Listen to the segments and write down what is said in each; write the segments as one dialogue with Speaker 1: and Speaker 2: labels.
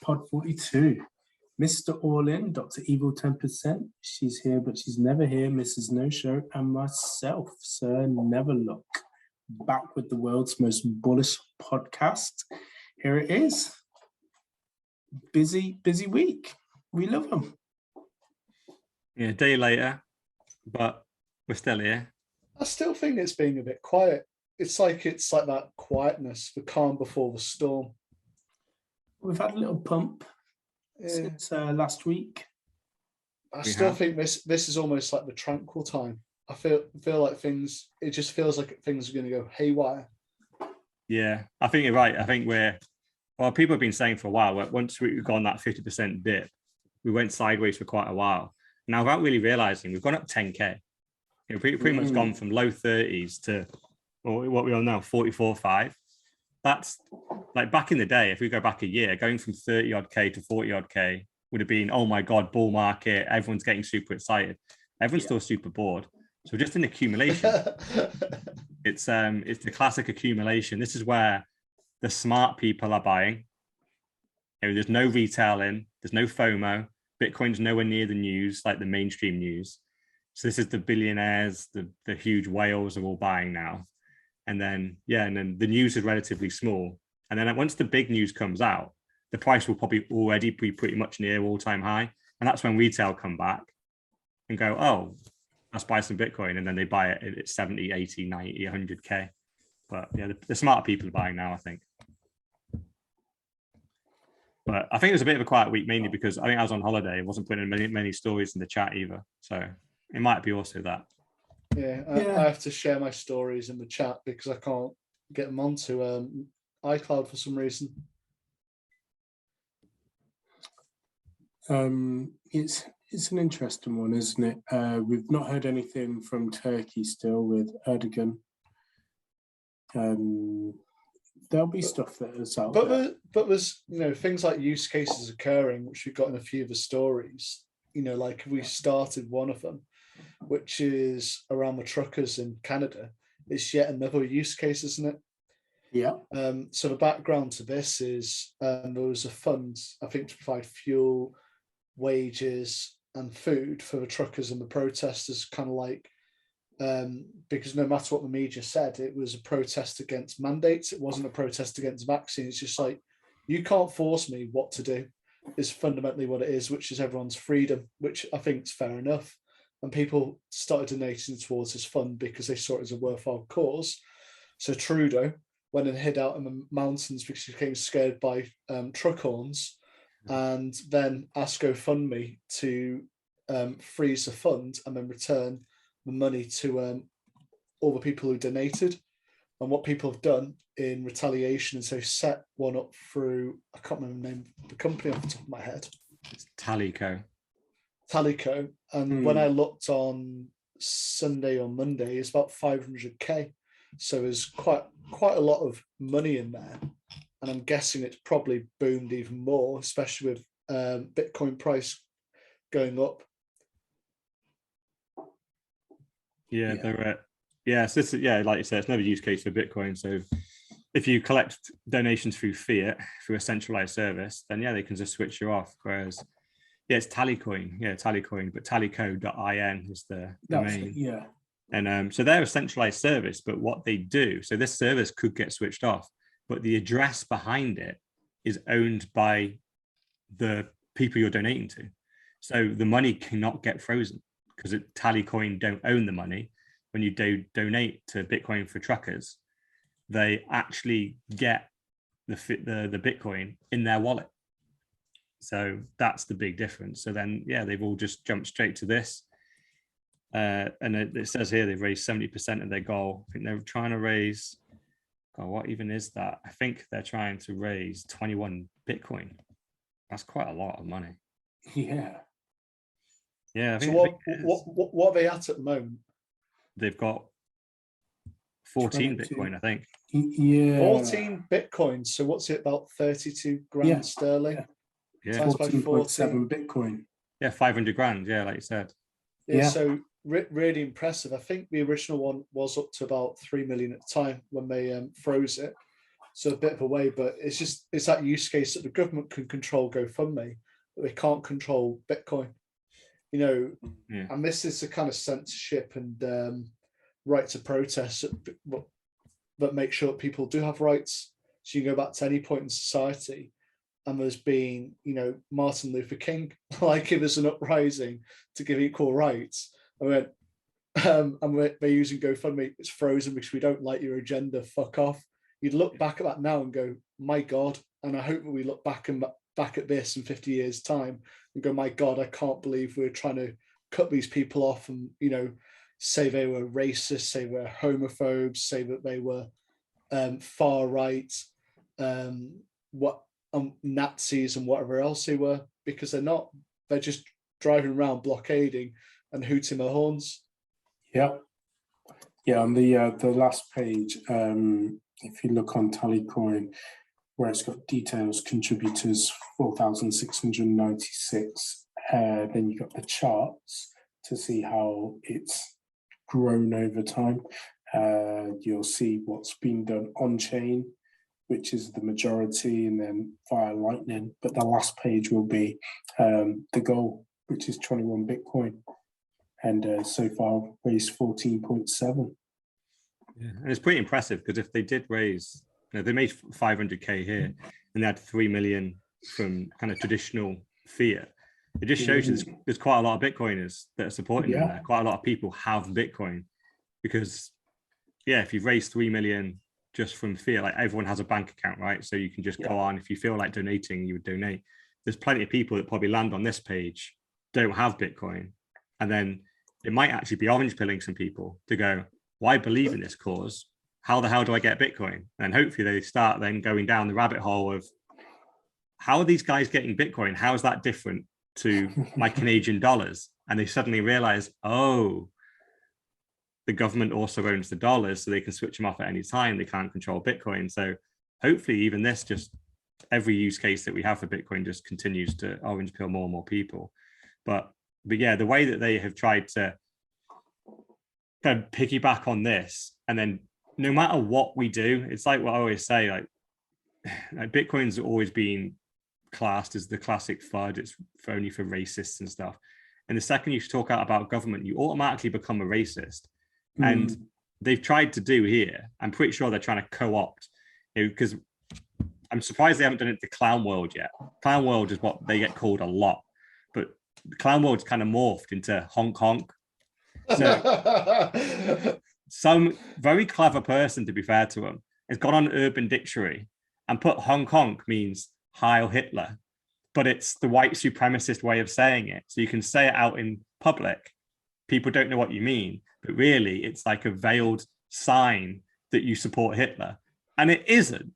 Speaker 1: Pod 42. Mr. All-In, Dr. Evil 10%. She's here, but she's never here. Mrs. No Show, and myself, Sir Never Look. Back with the world's most bullish podcast. Here it is. Busy week. We love them.
Speaker 2: Yeah, a day later, but we're still here.
Speaker 3: I still think it's being a bit quiet. It's like that quietness, the calm before the storm.
Speaker 1: We've had a little pump since last week.
Speaker 3: I still think this is almost like the tranquil time. I feel like things. It just feels like things are going to go haywire. Yeah,
Speaker 2: I think you're right. I think people have been saying for a while. Once we've gone that 50% dip, we went sideways for quite a while. Now, without really realizing, we've gone up 10k. Pretty much gone from low 30s to what we all know 44.5. That's like back in the day. If we go back a year, going from 30 odd k to 40 odd k would have been, oh my god, bull market. Everyone's getting super excited. Everyone's still super bored. So just an accumulation. It's the classic accumulation. This is where the smart people are buying. There's no retail in. There's no FOMO. Bitcoin's nowhere near the news, like the mainstream news. So this is the billionaires, the huge whales are all buying now. And then the news is relatively small. And then once the big news comes out, the price will probably already be pretty much near all-time high. And that's when retail come back and go, oh, let's buy some Bitcoin. And then they buy it at 70, 80, 90, 100K. But yeah, the smarter people are buying now, I think. But I think it was a bit of a quiet week, mainly because I think I was on holiday. I wasn't putting many stories in the chat either. So it might be also that.
Speaker 3: Yeah, I have to share my stories in the chat because I can't get them onto iCloud for some reason.
Speaker 1: It's an interesting one, isn't it? We've not heard anything from Turkey still with Erdogan. There'll be stuff that is out there.
Speaker 3: But there's things like use cases occurring, which we've got in a few of the stories. Like we started one of them, which is around the truckers in Canada. It's yet another use case, isn't it?
Speaker 1: Yeah.
Speaker 3: So the background to this is there was a fund, I think, to provide fuel, wages, and food for the truckers and the protesters, kind of like, because no matter what the media said, it was a protest against mandates. It wasn't a protest against vaccine. It's just like, you can't force me what to do, is fundamentally what it is, which is everyone's freedom, which I think is fair enough. And people started donating towards this fund because they saw it as a worthwhile cause. So Trudeau went and hid out in the mountains because he became scared by truck horns, and then asked GoFundMe to freeze the fund and then return the money to all the people who donated. And what people have done in retaliation is they've set one up through, I can't remember the name of the company off the top of my head.
Speaker 2: It's Tallyco.
Speaker 3: And when I looked on Sunday or Monday, it's about 500k. So there's quite a lot of money in there, and I'm guessing it's probably boomed even more, especially with Bitcoin price going up.
Speaker 2: Yeah, so this is, like you said, it's another use case for Bitcoin. So if you collect donations through fiat, through a centralized service, then they can just switch you off. Whereas it's Tallycoin, but tallyco.in is the domain.
Speaker 1: Yeah.
Speaker 2: And so they're a centralized service, but what they do, so this service could get switched off, but the address behind it is owned by the people you're donating to. So the money cannot get frozen because Tallycoin don't own the money. When you donate to Bitcoin for truckers, they actually get the Bitcoin in their wallet. So that's the big difference. So then, they've all just jumped straight to this. And it says here they've raised 70% of their goal. I think they're trying to raise, what even is that? I think they're trying to raise 21 Bitcoin. That's quite a lot of money.
Speaker 1: Yeah.
Speaker 2: Yeah.
Speaker 3: So what are they at the moment?
Speaker 2: They've got 14 Bitcoin, I think.
Speaker 1: Yeah.
Speaker 3: 14 Bitcoin. So what's it, about 32 grand sterling?
Speaker 2: Yeah.
Speaker 1: 14.7 Bitcoin.
Speaker 2: Yeah, 500 grand. Yeah, like you said.
Speaker 3: Yeah. So really impressive. I think the original one was up to about 3 million at the time when they froze it. So a bit of a way, but it's that use case that the government can control GoFundMe, but they can't control Bitcoin.
Speaker 2: Yeah.
Speaker 3: And this is the kind of censorship and right to protest that make sure that people do have rights. So you can go back to any point in society, and there's been, Martin Luther King, like if there's an uprising to give equal rights. I went, and they're using GoFundMe, it's frozen because we don't like your agenda, fuck off. You'd look back at that now and go, my God. And I hope that we look back at this in 50 years' time and go, my God, I can't believe we're trying to cut these people off and, say they were racist, say they were homophobes, say that they were far right, Nazis and whatever else they were, because they're not. They're just driving around blockading and hooting their horns.
Speaker 1: Yeah. On the last page, if you look on Tallycoin, where it's got details, contributors 4,696, then you got the charts to see how it's grown over time. You'll see what's been done on chain, which is the majority, and then via Lightning. But the last page will be the goal, which is 21 Bitcoin. And so far raised 14.7.
Speaker 2: Yeah, and it's pretty impressive because if they did raise, they made 500k here and they had 3 million from kind of traditional fiat. It just shows you there's quite a lot of Bitcoiners that are supporting them there. Quite a lot of people have Bitcoin because, if you've raised 3 million just from fiat, like everyone has a bank account, right? So you can just go on. If you feel like donating, you would donate. There's plenty of people that probably land on this page, don't have Bitcoin. And then it might actually be orange pilling some people to go, well, I believe in this cause. How the hell do I get Bitcoin? And hopefully they start then going down the rabbit hole of how are these guys getting Bitcoin? How is that different to my Canadian dollars? And they suddenly realize, oh, the government also owns the dollars, so they can switch them off at any time. They can't control Bitcoin. So hopefully even this, just every use case that we have for Bitcoin just continues to orange pill more and more people. But yeah, the way that they have tried to kind of piggyback on this, and then no matter what we do, it's like what I always say, like Bitcoin's always been classed as the classic FUD. It's only for racists and stuff. And the second you talk out about government, you automatically become a racist. And they've tried to do here, I'm pretty sure they're trying to co-opt, because I'm surprised they haven't done it to Clown World yet. Clown World is what they get called a lot, but Clown World's kind of morphed into honk honk. So some very clever person, to be fair to him, has gone on Urban Dictionary and put honk honk means Heil Hitler, but it's the white supremacist way of saying it. So you can say it out in public. People don't know what you mean, but really it's like a veiled sign that you support Hitler. And it isn't.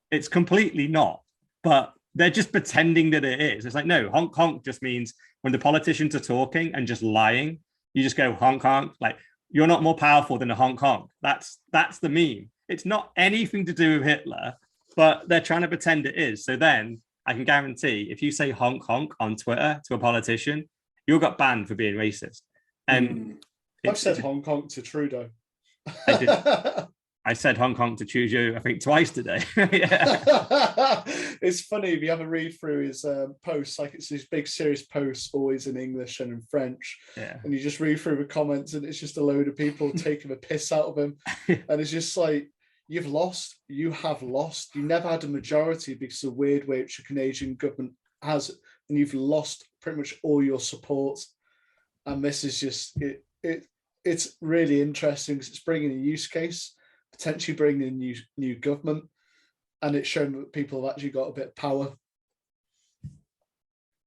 Speaker 2: It's completely not. But they're just pretending that it is. It's like, no, honk honk just means when the politicians are talking and just lying, you just go honk honk. Like, you're not more powerful than a honk honk. That's the meme. It's not anything to do with Hitler, but they're trying to pretend it is. So then I can guarantee if you say honk honk on Twitter to a politician, you'll get banned for being racist. And
Speaker 3: I've said honk honk to Trudeau.
Speaker 2: I did. I said Hong Kong to Trudeau, I think, twice today.
Speaker 3: It's funny if you have a read through his posts, like it's these big serious posts, always in English and in French.
Speaker 2: Yeah.
Speaker 3: And you just read through the comments and it's just a load of people taking the piss out of him. And it's just like, you've lost, you have lost. You never had a majority because of the weird way which the Canadian government has, and you've lost pretty much all your support. And this is just, it's really interesting because it's bringing a use case, potentially bringing in new government, and it's shown that people have actually got a bit of power.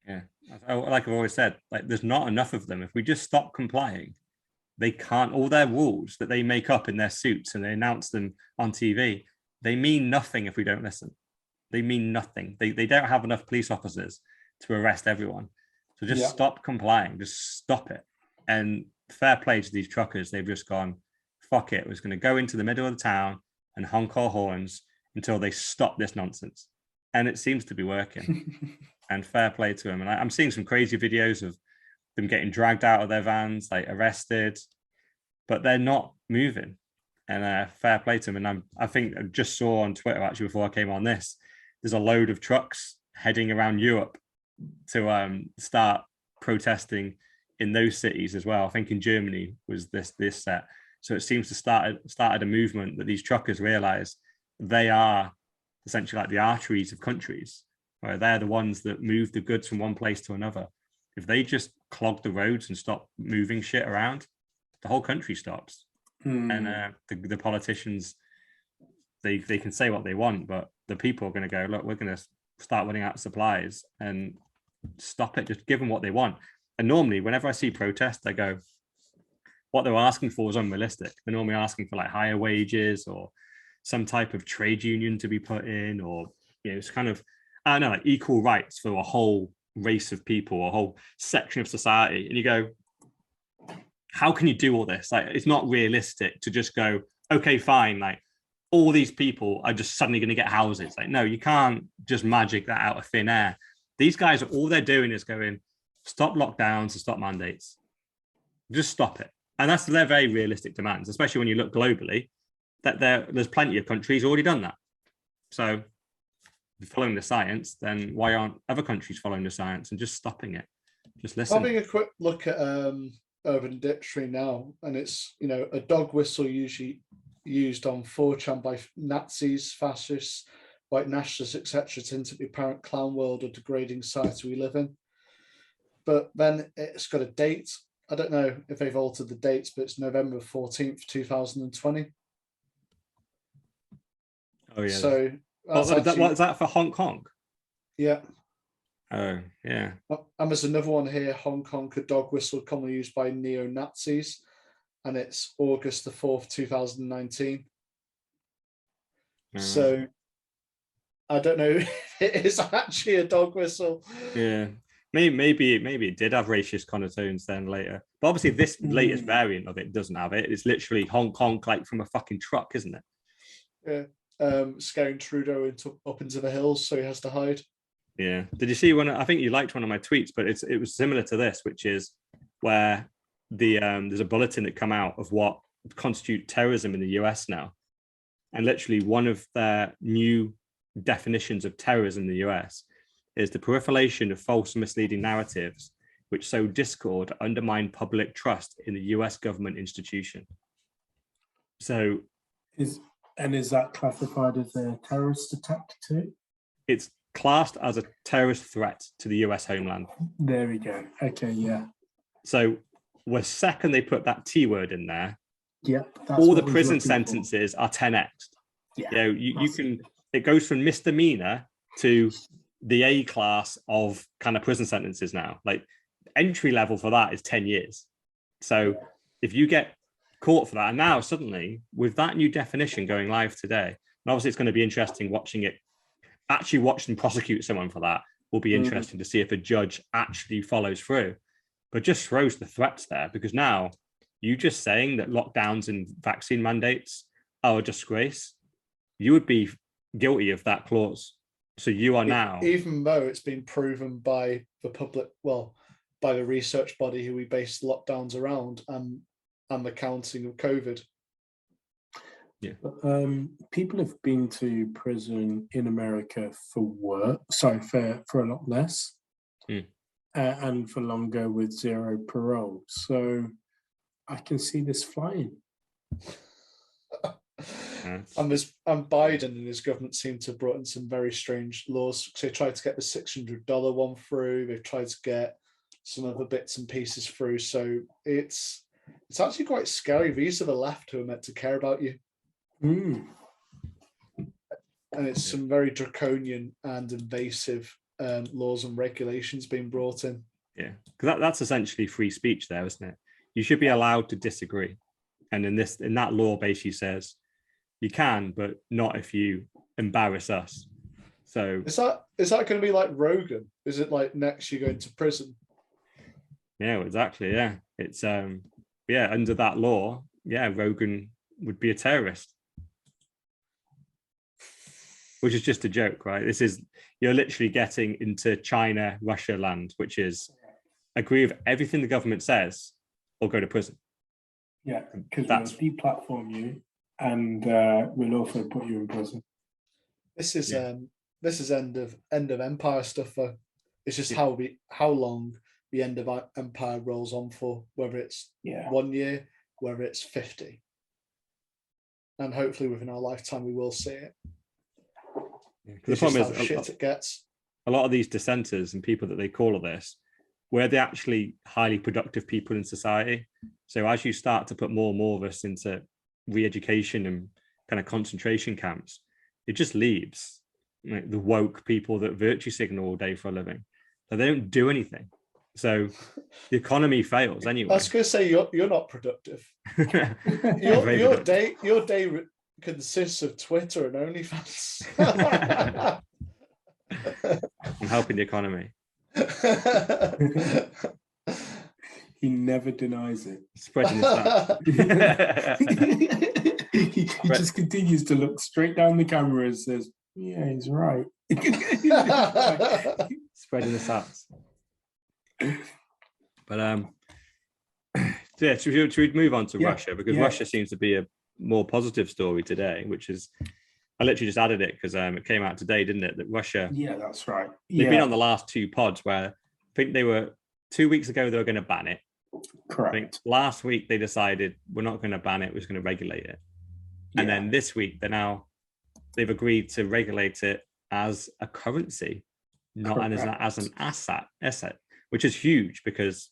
Speaker 2: Yeah, like I've always said, like there's not enough of them. If we just stop complying, they can't. All their rules that they make up in their suits and they announce them on TV, they mean nothing if we don't listen. They mean nothing. They don't have enough police officers to arrest everyone. So just stop complying. Just stop it. And fair play to these truckers. They've just gone, fuck it. We're just going to go into the middle of the town and honk our horns until they stop this nonsense. And it seems to be working. And fair play to them. And I'm seeing some crazy videos of them getting dragged out of their vans, like arrested, but they're not moving. and fair play to them. And I think I just saw on Twitter actually before I came on this, there's a load of trucks heading around Europe to start protesting in those cities as well. I think in Germany was this set. So it seems to started a movement that these truckers realize they are essentially like the arteries of countries, where they're the ones that move the goods from one place to another. If they just clog the roads and stop moving shit around, the whole country stops. And the politicians, they can say what they want, but the people are going to go, look, we're going to start running out of supplies and stop it. Just give them what they want. And normally, whenever I see protests, I go, what they're asking for is unrealistic. They're normally asking for like higher wages or some type of trade union to be put in, or it's kind of, I don't know, like equal rights for a whole race of people, a whole section of society. And you go, how can you do all this? Like, it's not realistic to just go, okay, fine, like all these people are just suddenly going to get houses. Like, no, you can't just magic that out of thin air. These guys, all they're doing is going, stop lockdowns and stop mandates. Just stop it. And that's their very realistic demands, especially when you look globally, that there's plenty of countries already done that. So if you're following the science, then why aren't other countries following the science and just stopping it? Just listen.
Speaker 3: Having a quick look at Urban Dictionary now, and it's, a dog whistle usually used on 4chan by Nazis, fascists, white nationalists, etc., tend to be apparent clown world or degrading society we live in. But then it's got a date. I don't know if they've altered the dates, but it's November 14th, 2020.
Speaker 2: Oh, yeah.
Speaker 3: So
Speaker 2: what's that for Hong Kong?
Speaker 3: Yeah.
Speaker 2: Oh, yeah.
Speaker 3: And there's another one here, Hong Kong, a dog whistle commonly used by neo-Nazis, and it's August the 4th, 2019. So I don't know if it is actually a dog whistle.
Speaker 2: Yeah. Maybe it did have racist connotations then later. But obviously this latest variant of it doesn't have it. It's literally honk honk like from a fucking truck, isn't it?
Speaker 3: Yeah. Scaring Trudeau up into the hills so he has to hide.
Speaker 2: Yeah. Did you see I think you liked one of my tweets, but it was similar to this, which is where there's a bulletin that come out of what constitute terrorism in the US now. And literally one of their new definitions of terrorism in the US is the proliferation of false misleading narratives which sow discord, undermine public trust in the US government institution. So
Speaker 1: is that classified as a terrorist attack too?
Speaker 2: It's classed as a terrorist threat to the US homeland.
Speaker 1: There we go. Okay, yeah.
Speaker 2: So the second they put that T word in there,
Speaker 1: yep,
Speaker 2: all the prison sentences are 10x.
Speaker 1: Yeah,
Speaker 2: you can, it goes from misdemeanor to the A class of kind of prison sentences now. Like entry level for that is 10 years. So if you get caught for that, and now suddenly with that new definition going live today, and obviously it's going to be interesting watching them prosecute someone for that. Will be interesting to see if a judge actually follows through, but just throws the threats there, because now you just saying that lockdowns and vaccine mandates are a disgrace, you would be guilty of that clause. So you are now,
Speaker 3: even though it's been proven by the public, by the research body who we base lockdowns around, and the counting of COVID.
Speaker 2: Yeah.
Speaker 1: People have been to prison in America for work, for a lot less, and for longer with zero parole. So I can see this flying.
Speaker 3: And Biden and his government seem to have brought in some very strange laws. So they tried to get the $600 one through. They've tried to get some other bits and pieces through. So it's actually quite scary. These are the left who are meant to care about you. And it's some very draconian and invasive laws and regulations being brought in.
Speaker 2: Yeah, because that's essentially free speech there, isn't it? You should be allowed to disagree. And in that law basically says you can, but not if you embarrass us. So
Speaker 3: is that going to be like Rogan? Is it like next you're going to prison?
Speaker 2: Yeah, exactly. Yeah, it's under that law, Rogan would be a terrorist, which is just a joke, right? You're literally getting into China, Russia land, which is agree with everything the government says or go to prison.
Speaker 1: Yeah, because they'll deplatform you and we'll also put you in prison.
Speaker 3: This is
Speaker 2: Yeah.
Speaker 3: this is end of empire stuff though. It's just
Speaker 2: Yeah.
Speaker 3: how long the end of empire rolls on for, whether it's
Speaker 1: Yeah.
Speaker 3: 1 year, whether it's 50. And hopefully within our lifetime we will see it.
Speaker 2: The
Speaker 3: It's
Speaker 2: problem
Speaker 3: just
Speaker 2: is
Speaker 3: how shit it gets.
Speaker 2: a lot of these dissenters and people that they call this, where they're actually highly productive people in society. So as you start to put more and more of us into re-education and kind of concentration camps, it just leaves like the woke people that virtue signal all day for a living. So they don't do anything. So the economy fails
Speaker 3: I
Speaker 2: anyway.
Speaker 3: was going to say you're not productive.
Speaker 2: Very
Speaker 3: Your
Speaker 2: productive.
Speaker 3: day consists of Twitter and OnlyFans.
Speaker 2: I'm helping the economy.
Speaker 1: He never denies it.
Speaker 2: Spreading this out.
Speaker 1: he just continues to look straight down the camera and says, yeah, he's right.
Speaker 2: Spreading the sats. But yeah, should we move on to Russia? Because Russia seems to be a more positive story today, which is, I literally just added it because it came out today, didn't it? That Russia.
Speaker 1: Yeah, that's right.
Speaker 2: They've been on the last two pods where I think they were 2 weeks ago, they were going to ban it.
Speaker 1: Correct.
Speaker 2: I think last week they decided we're not going to ban it, we're just going to regulate it. And then this week they've agreed to regulate it as a currency, not as an asset, which is huge because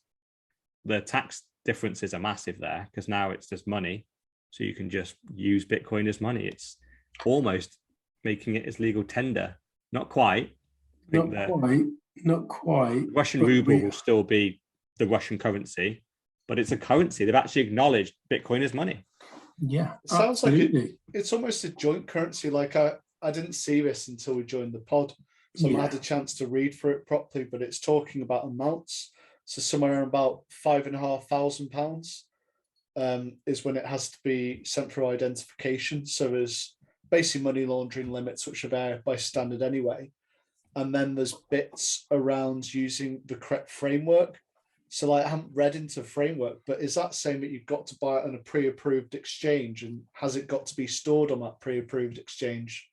Speaker 2: the tax differences are massive there, because now it's just money. So you can just use Bitcoin as money. It's almost making it as legal tender. Not quite. Not quite. Russian ruble will still be the Russian currency, but it's a currency. They've actually acknowledged Bitcoin as money.
Speaker 1: Yeah.
Speaker 3: It sounds like it's almost a joint currency. Like I didn't see this until we joined the pod. So I had a chance to read through it properly, but it's talking about amounts. So somewhere around about £5,500 is when it has to be sent for identification. So there's basically money laundering limits, which are there by standard anyway. And then there's bits around using the correct framework. So like I haven't read into framework, but is that saying that you've got to buy it on a pre-approved exchange, and has it got to be stored on that pre-approved exchange?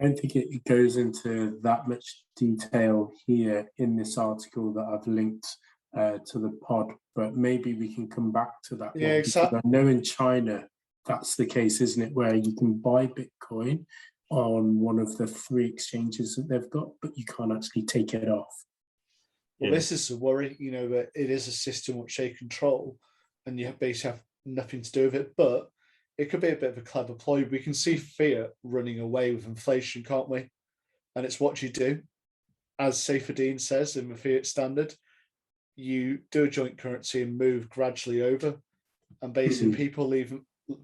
Speaker 1: I don't think it goes into that much detail here in this article that I've linked to the pod, but maybe we can come back to that.
Speaker 3: Yeah, exactly.
Speaker 1: I know in China that's the case, isn't it, where you can buy Bitcoin on one of the 3 exchanges that they've got, but you can't actually take it off.
Speaker 3: Well, this is a worry, that it is a system which they control and you basically have nothing to do with it, but it could be a bit of a clever ploy. We can see fiat running away with inflation, can't we? And it's what you do. As Saifedean says in the fiat standard, you do a joint currency and move gradually over. And basically people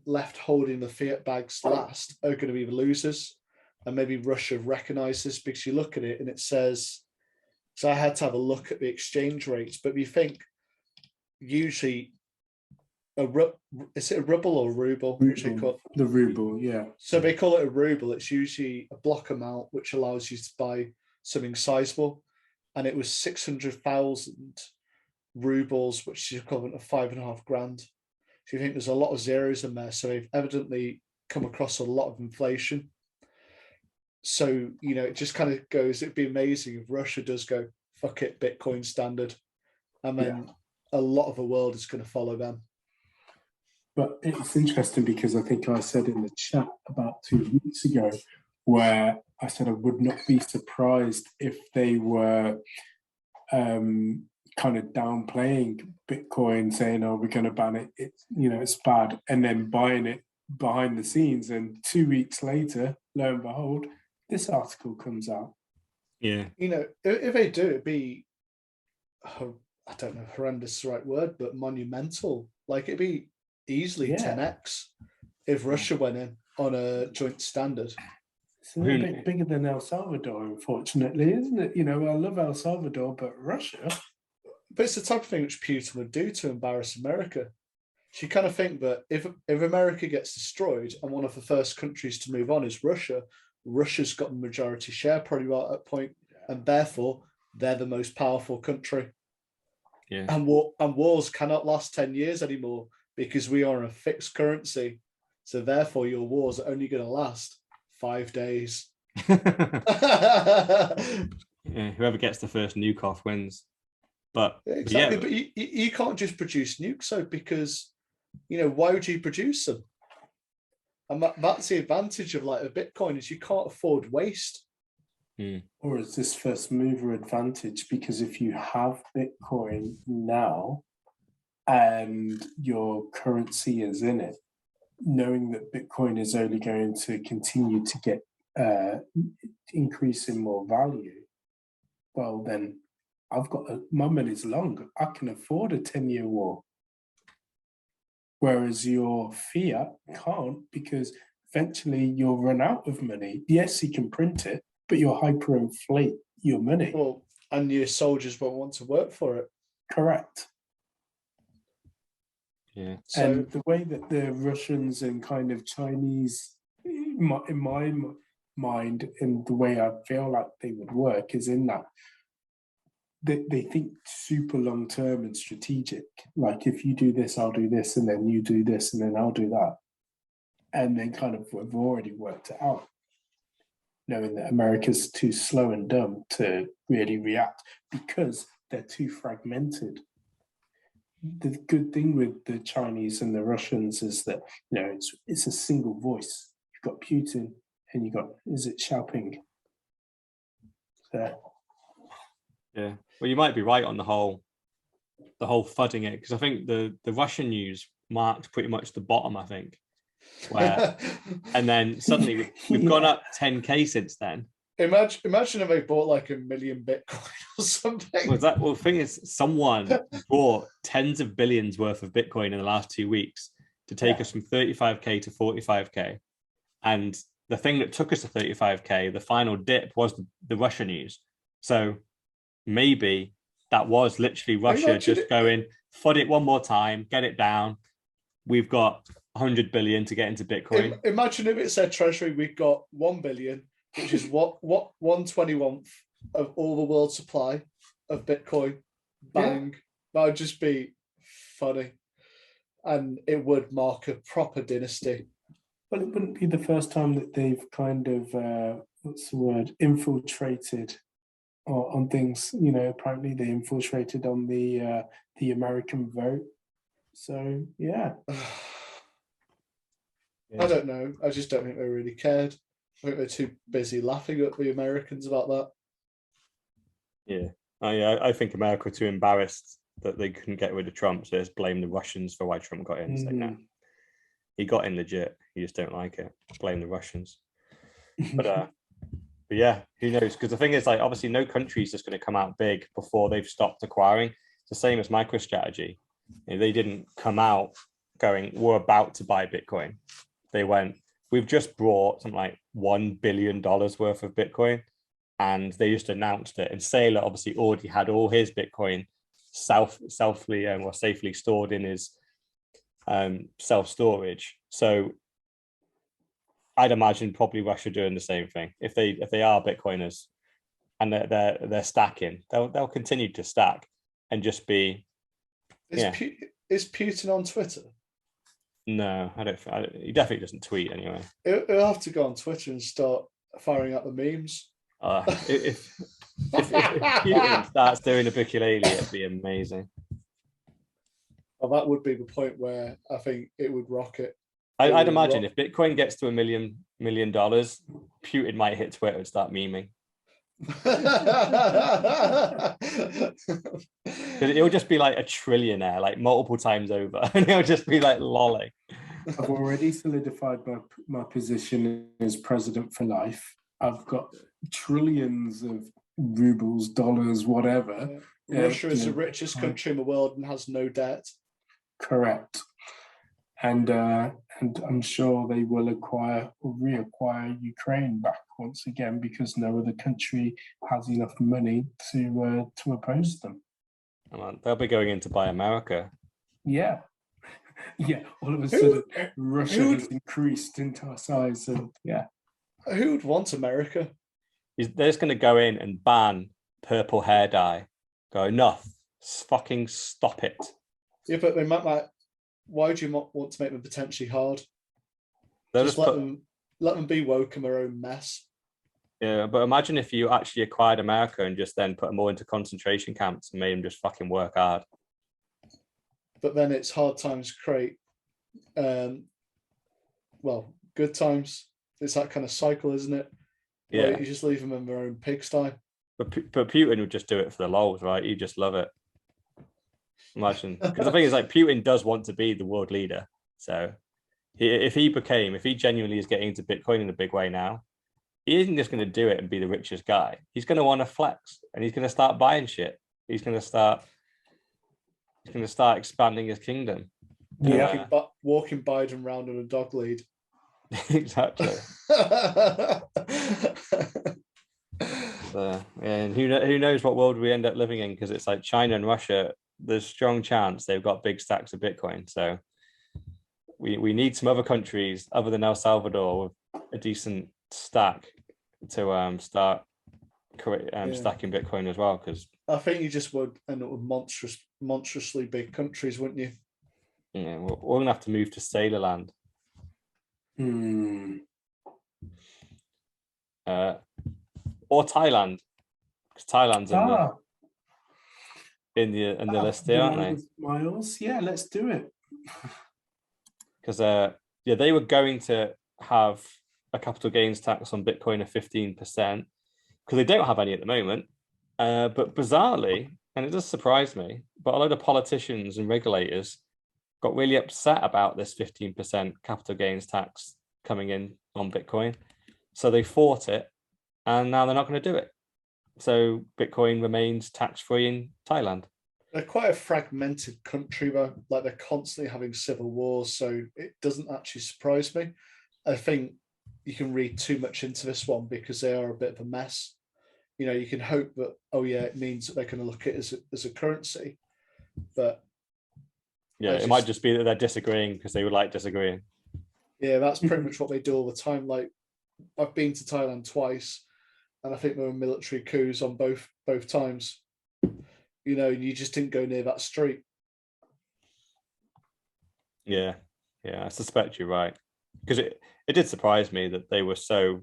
Speaker 3: left holding the fiat bags last are going to be the losers. And maybe Russia recognise this, because you look at it and it says, so I had to have a look at the exchange rates, but you think usually is it a ruble or a ruble?
Speaker 1: The ruble, yeah.
Speaker 3: So they call it a ruble. It's usually a block amount which allows you to buy something sizable, and it was 600,000 rubles, which is equivalent of $5,500. So you think there's a lot of zeros in there. So they've evidently come across a lot of inflation. So, it just kind of goes, it'd be amazing if Russia does go, fuck it, Bitcoin standard. And then a lot of the world is going to follow them.
Speaker 1: But it's interesting because I think I said in the chat about 2 weeks ago, where I said I would not be surprised if they were kind of downplaying Bitcoin, saying, oh, we're going to ban it, it's bad, and then buying it behind the scenes. And 2 weeks later, lo and behold, this article comes out.
Speaker 2: Yeah.
Speaker 3: If they do, it'd be, I don't know if horrendous is the right word, but monumental. Like it'd be easily 10x if Russia went in on a joint standard.
Speaker 1: It's a little bit bigger than El Salvador, unfortunately, isn't it? I love El Salvador, but Russia.
Speaker 3: But it's the type of thing which Putin would do to embarrass America. So you kind of think that if America gets destroyed and one of the first countries to move on is Russia, Russia's got the majority share probably right at that point, and therefore they're the most powerful country.
Speaker 2: Yeah.
Speaker 3: And wars cannot last 10 years anymore. because we are a fixed currency. So therefore, your wars are only going to last 5 days.
Speaker 2: Yeah, whoever gets the first nuke off wins. But
Speaker 3: Exactly,
Speaker 2: yeah,
Speaker 3: but you can't just produce nukes, so because why would you produce them? And that's the advantage of like a Bitcoin is you can't afford waste.
Speaker 1: Or is this first mover advantage? Because if you have Bitcoin now and your currency is in it, knowing that Bitcoin is only going to continue to get increase in more value, well then I've got my money's long. I can afford a 10-year war. Whereas your fiat can't, because eventually you'll run out of money. Yes, you can print it, but you'll hyperinflate your money.
Speaker 3: Well, and your soldiers won't want to work for it.
Speaker 1: Correct.
Speaker 2: yeah.
Speaker 3: So
Speaker 1: And the way that the Russians and kind of Chinese, in my mind, and the way I feel like they would work is in that they think super long term and strategic. Like if you do this, I'll do this, and then you do this, and then I'll do that. And then kind of have already worked it out, knowing that America's too slow and dumb to really react because they're too fragmented. The good thing with the Chinese and the Russians is that it's a single voice. You've got Putin and you've got Xiaoping. So
Speaker 2: Yeah, well, you might be right on the whole fudding it, because I think the Russian news marked pretty much the bottom. I think, where and then suddenly we've gone up 10K since then.
Speaker 3: imagine if they bought like 1 million Bitcoin or something.
Speaker 2: Well, the thing is, someone bought tens of billions worth of Bitcoin in the last 2 weeks to take us from 35K to 45K, and the thing that took us to 35K, the final dip, was the Russia news. So maybe that was literally Russia just going, fud it one more time, get it down. We've got 100 billion to get into Bitcoin.
Speaker 3: Imagine if it said Treasury, we've got 1 billion, which is what 1/21th of all the world supply of Bitcoin. Bang. That would just be funny. And it would mark a proper dynasty.
Speaker 1: well, it wouldn't be the first time that they've kind of infiltrated on things. Apparently they infiltrated on the American vote. So yeah.
Speaker 3: I don't know. I just don't think they really cared. I think they're too busy laughing at the Americans about that.
Speaker 2: Yeah, I think America were too embarrassed that they couldn't get rid of Trump, so just blame the Russians for why Trump got in. So no, he got in legit. You just don't like it. Blame the Russians. But yeah, who knows? Because the thing is, like, obviously, no country is just going to come out big before they've stopped acquiring. It's the same as MicroStrategy. They didn't come out going, we're about to buy Bitcoin. They went, we've just brought something like $1 billion worth of Bitcoin, and they just announced it. And Saylor obviously already had all his Bitcoin safely stored in his self-storage. So I'd imagine probably Russia doing the same thing. If they are Bitcoiners and they're stacking, they'll continue to stack and just be.
Speaker 3: Is Putin on Twitter?
Speaker 2: No, I don't. He definitely doesn't tweet anyway.
Speaker 3: He'll have to go on Twitter and start firing up the memes.
Speaker 2: If Putin starts doing a ukulele, it'd be amazing.
Speaker 3: Well, that would be the point where I think it would rocket.
Speaker 2: I'd imagine if Bitcoin gets to $1 million, Putin might hit Twitter and start memeing. Because it'll just be like a trillionaire, like multiple times over, and it'll just be like lolling.
Speaker 1: I've already solidified my position as president for life. I've got trillions of rubles, dollars, whatever.
Speaker 3: Russia is the richest country in the world and has no debt.
Speaker 1: Correct. And I'm sure they will acquire or reacquire Ukraine back once again, because no other country has enough money to oppose them.
Speaker 2: They'll be going in to buy America.
Speaker 1: Yeah. Yeah, all of a sudden Russia has increased into size, and yeah.
Speaker 3: Who would want America?
Speaker 2: They're just going to go in and ban purple hair dye. Go, enough. Fucking stop it.
Speaker 3: Yeah, but they might why do you want to make them potentially hard?
Speaker 2: They'll
Speaker 3: Just
Speaker 2: just put,
Speaker 3: let them be woke in their own mess.
Speaker 2: yeah, but imagine if you actually acquired America and just then put them all into concentration camps and made them just fucking work hard.
Speaker 3: But then it's hard times create, well, good times. It's that kind of cycle, isn't it?
Speaker 2: Yeah.
Speaker 3: Where you just leave them in their own pigsty.
Speaker 2: But Putin would just do it for the lols, right? You just love it. Imagine, because the thing is, like, Putin does want to be the world leader. So if he genuinely is getting into Bitcoin in a big way now, he isn't just going to do it and be the richest guy. He's going to want to flex, and he's going to start buying shit. He's going to start expanding his kingdom.
Speaker 1: Yeah.
Speaker 3: Walking Biden around on a dog lead.
Speaker 2: Exactly. And who knows what world we end up living in, because it's like China and Russia, there's strong chance they've got big stacks of Bitcoin. So we need some other countries other than El Salvador with a decent stack to start stacking Bitcoin as well. Because
Speaker 3: I think you just would end up with monstrously big countries, wouldn't you?
Speaker 2: Yeah, we're gonna have to move to Sailor Land. Or Thailand, because Thailand's in the list there, aren't they?
Speaker 1: Miles, yeah, let's do it.
Speaker 2: Because they were going to have a capital gains tax on Bitcoin of 15%, because they don't have any at the moment. But bizarrely, and it does surprise me, but a lot of politicians and regulators got really upset about this 15% capital gains tax coming in on Bitcoin. So they fought it, and now they're not going to do it. So Bitcoin remains tax-free in Thailand.
Speaker 3: They're quite a fragmented country, though. Like, they're constantly having civil wars, so it doesn't actually surprise me. I think you can read too much into this one because they are a bit of a mess. You know, you can hope that, oh yeah, it means that they're going to look at it as a currency, but
Speaker 2: yeah, it might just be that they're disagreeing because they would like disagreeing.
Speaker 3: Yeah, that's pretty much what they do all the time. Like, I've been to Thailand twice, and I think there were military coups on both times. You know, you just didn't go near that street.
Speaker 2: Yeah, I suspect you're right, because it did surprise me that they were so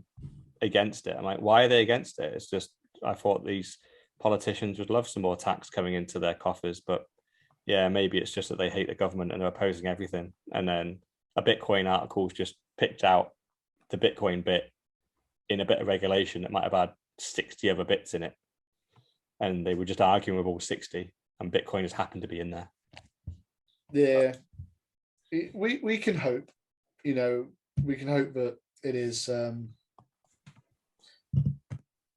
Speaker 2: against it. I'm like, why are they against it? It's just, I thought these politicians would love some more tax coming into their coffers, but yeah, maybe it's just that they hate the government and are opposing everything. And then a Bitcoin article's just picked out the Bitcoin bit in a bit of regulation that might have had 60 other bits in it, and they were just arguing with all 60, and Bitcoin just happened to be in there.
Speaker 3: Yeah, we can hope, you know, we can hope that it is going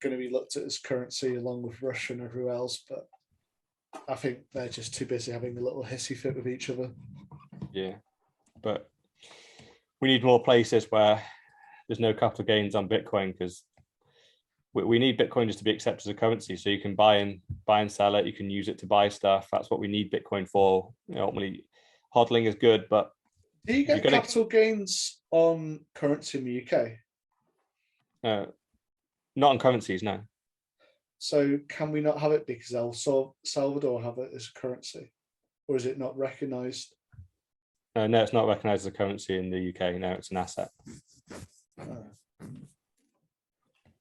Speaker 3: to be looked at as currency along with Russia and everywhere else, but I think they're just too busy having a little hissy fit with each other.
Speaker 2: Yeah, but we need more places where there's no capital gains on Bitcoin, because we need Bitcoin just to be accepted as a currency, so you can buy and sell it. You can use it to buy stuff. That's what we need Bitcoin for. You know, ultimately, hodling is good, but
Speaker 3: do you get capital gains on currency in the UK?
Speaker 2: Not on currencies, no.
Speaker 3: So can we not have it because El Salvador have it as a currency, or is it not recognised?
Speaker 2: No, it's not recognised as a currency in the UK. No, it's an asset.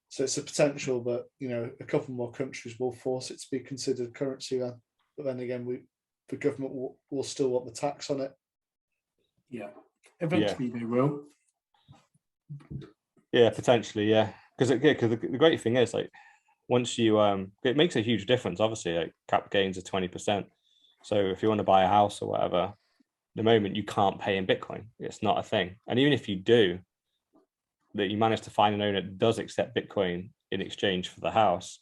Speaker 3: So it's a potential, but you know, a couple more countries will force it to be considered currency then. But then again, the government will still want the tax on it.
Speaker 1: Yeah, eventually they will.
Speaker 2: Yeah, potentially, yeah. Because the great thing is, like, once you it makes a huge difference. Obviously, like, cap gains are 20%. So if you want to buy a house or whatever, the moment you can't pay in Bitcoin, it's not a thing. And even if you do, that you manage to find an owner that does accept Bitcoin in exchange for the house,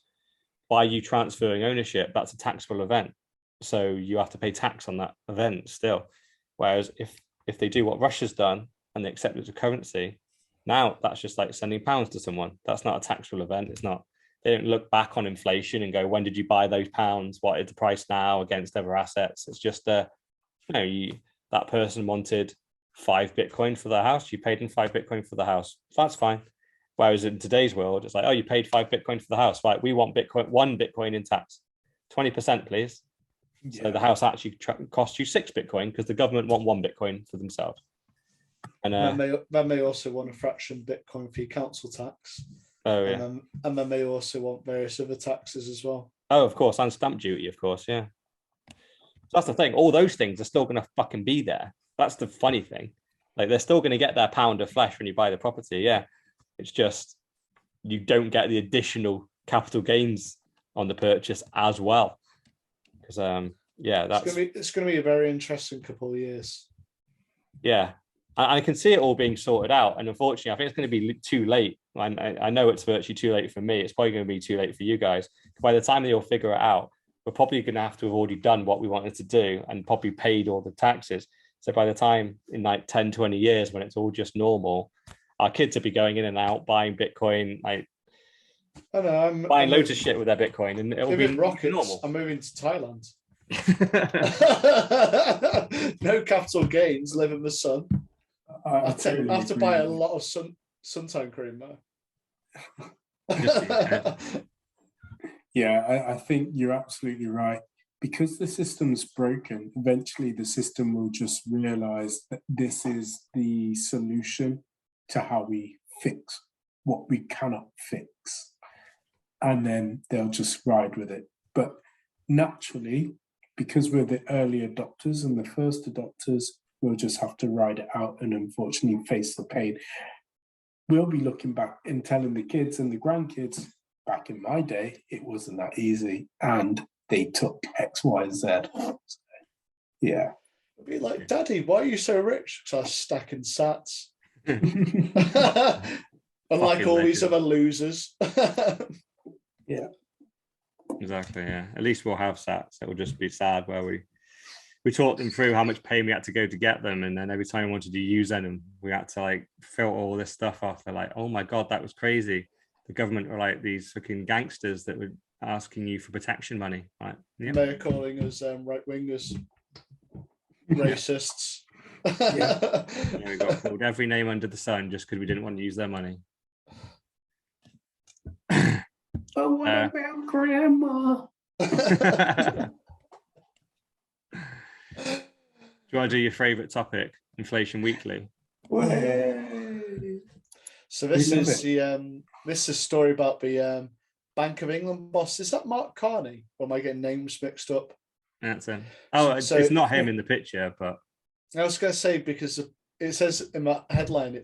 Speaker 2: by you transferring ownership, that's a taxable event. So you have to pay tax on that event still. Whereas if they do what Russia's done and they accept it as a currency, now that's just like sending pounds to someone. That's not a taxable event. It's not. They don't look back on inflation and go, when did you buy those pounds? What is the price now against other assets? It's just that person wanted 5 Bitcoin for their house. You paid them 5 Bitcoin for the house. That's fine. Whereas in today's world, it's like, oh, you paid 5 Bitcoin for the house. Right, we want Bitcoin, 1 Bitcoin in tax. 20%, please. So the house actually costs you 6 Bitcoin because the government want 1 Bitcoin for themselves. And
Speaker 3: they may also want a fraction Bitcoin for your council tax.
Speaker 2: Oh yeah.
Speaker 3: And then they also want various other taxes as well.
Speaker 2: Oh, of course, and stamp duty, of course, yeah. So that's the thing. All those things are still going to fucking be there. That's the funny thing. Like they're still going to get their pound of flesh when you buy the property. Yeah, it's just you don't get the additional capital gains on the purchase as well. Because
Speaker 3: it's going to be a very interesting couple of years.
Speaker 2: Yeah, I can see it all being sorted out, and unfortunately, I think it's going to be too late. I know it's virtually too late for me. It's probably going to be too late for you guys. By the time they'll figure it out, we're probably going to have already done what we wanted to do and probably paid all the taxes. So by the time in like 10, 20 years, when it's all just normal, our kids will be going in and out, buying Bitcoin, like buying loads of shit with their Bitcoin, and it'll be
Speaker 3: rockets.
Speaker 2: Normal.
Speaker 3: I'm moving to Thailand. No capital gains, live in the sun. I have to buy a lot of suntan cream though.
Speaker 1: Yeah, I think you're absolutely right. Because the system's broken, eventually the system will just realize that this is the solution to how we fix what we cannot fix. And then they'll just ride with it. But naturally, because we're the early adopters and the first adopters, we'll just have to ride it out and unfortunately face the pain. We'll be looking back and telling the kids and the grandkids, back in my day, it wasn't that easy. And they took X, Y, Z. Yeah.
Speaker 3: I'd be like, Daddy, why are you so rich? Because I was stacking sats. Unlike all these other losers.
Speaker 1: Yeah.
Speaker 2: Exactly, yeah. At least we'll have sats. It will just be sad where we taught them through how much pain we had to go to get them, and then every time we wanted to use them, we had to like filter all this stuff off. They're like, oh my God, that was crazy. The government were like these fucking gangsters that were asking you for protection money. Right? Yeah.
Speaker 3: They're calling us right-wingers, racists.
Speaker 2: Yeah, we got called every name under the sun just because we didn't want to use their money.
Speaker 1: But what about Grandma?
Speaker 2: Do you want to do your favorite topic, Inflation Weekly?
Speaker 3: So this is a story about the Bank of England boss. Is that Mark Carney? Or am I getting names mixed up?
Speaker 2: That's him. Oh, so, it's not him in the picture, but
Speaker 3: I was going to say, because it says in that headline,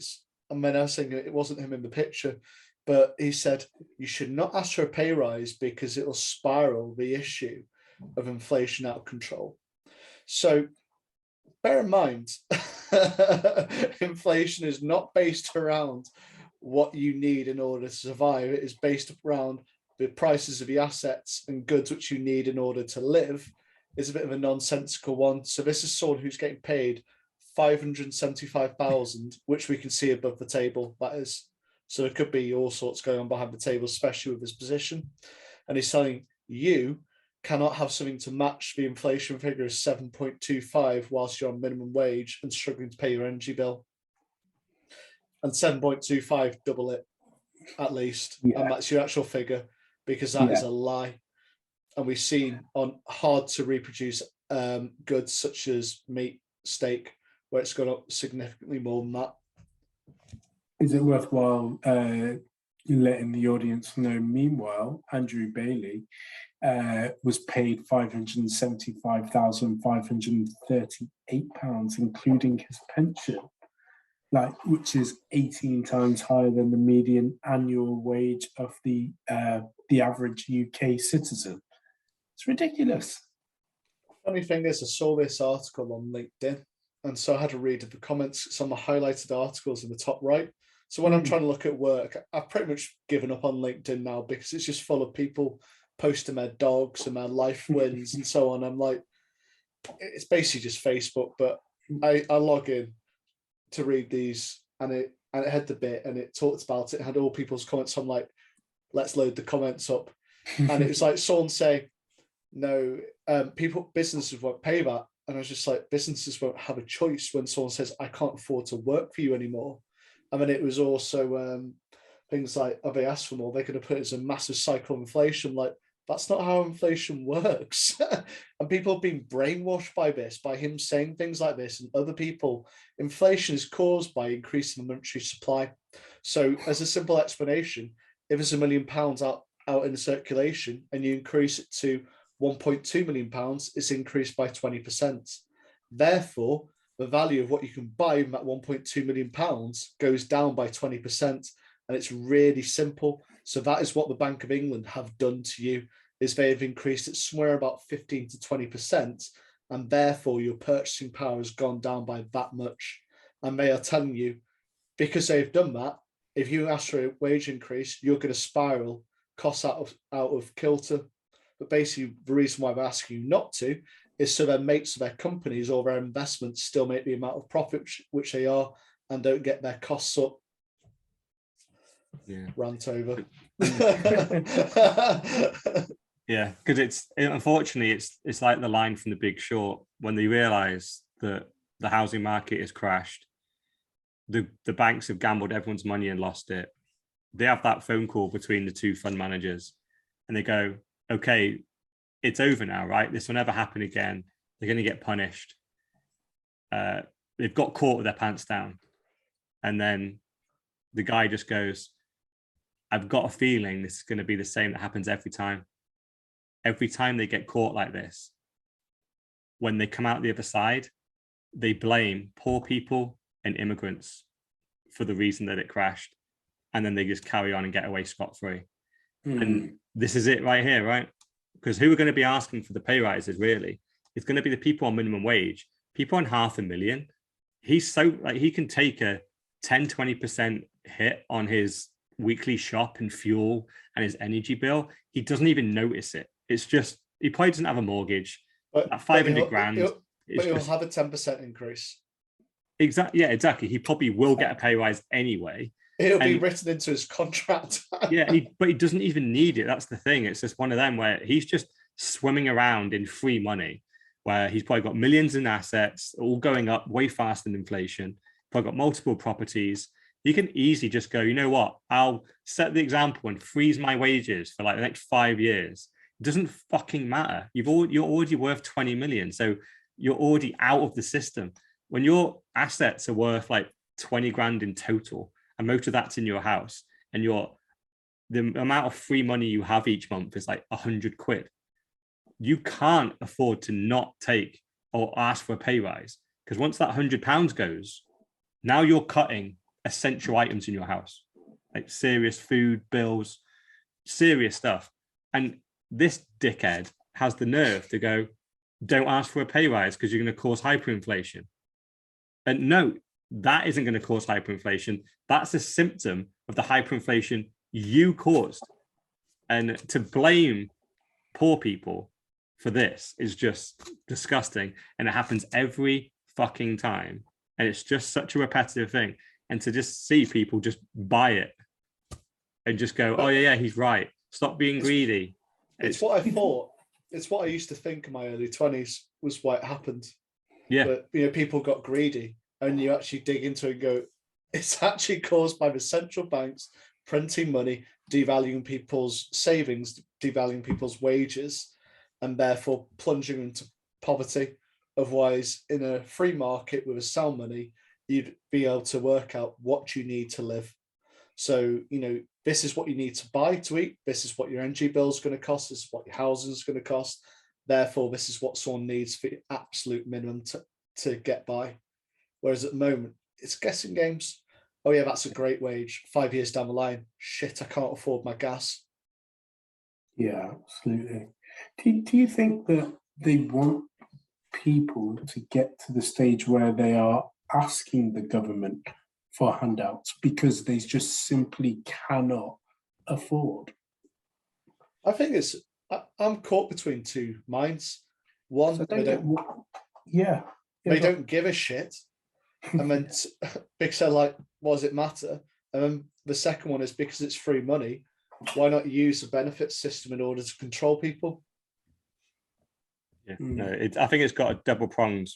Speaker 3: I was saying it wasn't him in the picture, but he said you should not ask for a pay rise because it will spiral the issue of inflation out of control. So bear in mind, inflation is not based around what you need in order to survive. It is based around the prices of the assets and goods which you need in order to live. Is a bit of a nonsensical one. So this is someone who's getting paid 575,000, which we can see above the table. That is, so there could be all sorts going on behind the table, especially with his position. And he's telling you cannot have something to match the inflation figure of 7.25 whilst you're on minimum wage and struggling to pay your energy bill. And 7.25, double it at least, and that's your actual figure, because that is a lie. And we've seen on hard to reproduce goods such as meat, steak, where it's gone up significantly more than that.
Speaker 1: Is it worthwhile letting the audience know? Meanwhile, Andrew Bailey was paid £575,538, including his pension, which is 18 times higher than the median annual wage of the average UK citizen. It's ridiculous.
Speaker 3: Funny thing is, I saw this article on LinkedIn, and so I had to read the comments. Some of the highlighted articles in the top right. So when I'm trying to look at work, I've pretty much given up on LinkedIn now because it's just full of people posting their dogs and their life wins and so on. I'm like, it's basically just Facebook, but I log in to read these, and it had the bit, and it talked about it, had all people's comments. So I'm like, let's load the comments up. And it was like someone saying, no, businesses won't pay that. And I was just like, businesses won't have a choice when someone says, I can't afford to work for you anymore. And then it was also things like, oh, they asked for more, they're going to put it as a massive cycle of inflation. Like, That's not how inflation works. And people have been brainwashed by this, by him saying things like this and other people. Inflation is caused by increasing the monetary supply. So, as a simple explanation, if there's £1 million out in circulation and you increase it to £1.2 million, it's increased by 20%. Therefore, the value of what you can buy in that £1.2 million goes down by 20%. And it's really simple. So that is what the Bank of England have done to you, is they have increased it somewhere about 15 to 20%, and therefore your purchasing power has gone down by that much. And they are telling you, because they've done that, if you ask for a wage increase, you're going to spiral costs out of kilter. But basically, the reason why they're asking you not to is so their mates of their companies or their investments still make the amount of profit which they are, and don't get their costs up.
Speaker 2: Yeah.
Speaker 3: Rant over.
Speaker 2: Yeah, because unfortunately it's like the line from The Big Short, when they realize that the housing market has crashed, the banks have gambled everyone's money and lost it. They have that phone call between the two fund managers and they go, okay, it's over now, right? This will never happen again. They're going to get punished. They've got caught with their pants down. And then the guy just goes, I've got a feeling this is going to be the same that happens every time. Every time they get caught like this, when they come out the other side, they blame poor people and immigrants for the reason that it crashed. And then they just carry on and get away scot-free. And this is it right here, right? Because who are going to be asking for the pay rises, really? It's going to be the people on minimum wage, people on $500,000. He's so, like, he can take a 10-20% hit on his weekly shop and fuel and his energy bill. He doesn't even notice it. It's just, he probably doesn't have a mortgage. At 500 grand.
Speaker 3: But he'll have a 10% increase.
Speaker 2: Exactly. Yeah, exactly. He probably will get a pay rise anyway.
Speaker 3: It'll be written into his contract.
Speaker 2: Yeah, but he doesn't even need it. That's the thing. It's just one of them where he's just swimming around in free money, where he's probably got millions in assets, all going up way faster than inflation. Probably got multiple properties. He can easily just go, you know what? I'll set the example and freeze my wages for like the next 5 years. It doesn't fucking matter. You're already worth 20 million. So you're already out of the system. When your assets are worth like 20 grand in total, and most of that's in your house, and the amount of free money you have each month is like 100 quid. You can't afford to not take or ask for a pay rise, because once that £100 goes, now you're cutting essential items in your house, like serious food bills, serious stuff. And this dickhead has the nerve to go, don't ask for a pay rise because you're going to cause hyperinflation. And no, that isn't going to cause hyperinflation. That's a symptom of the hyperinflation you caused. And to blame poor people for this is just disgusting. And it happens every fucking time. And it's just such a repetitive thing. And to just see people just buy it and just go, oh, yeah, he's right. Stop being greedy.
Speaker 3: It's what I thought. It's what I used to think in my early 20s was why it happened.
Speaker 2: Yeah.
Speaker 3: But, people got greedy, and you actually dig into it and go, it's actually caused by the central banks printing money, devaluing people's savings, devaluing people's wages, and therefore plunging into poverty. Otherwise, in a free market with a sound money, you'd be able to work out what you need to live. So, this is what you need to buy to eat. This is what your energy bill is going to cost. This is what your housing is going to cost. Therefore, this is what someone needs for the absolute minimum to get by. Whereas at the moment, it's guessing games. Oh yeah, that's a great wage. 5 years down the line, shit, I can't afford my gas.
Speaker 1: Yeah, absolutely. Do you think that they want people to get to the stage where they are asking the government for handouts because they just simply cannot afford?
Speaker 3: I think I'm caught between two minds. One,
Speaker 1: So
Speaker 3: they don't give a shit. And then because they're like, what does it matter? And then the second one is because it's free money, why not use the benefit system in order to control people?
Speaker 2: Yeah, no, I think it's got a double-pronged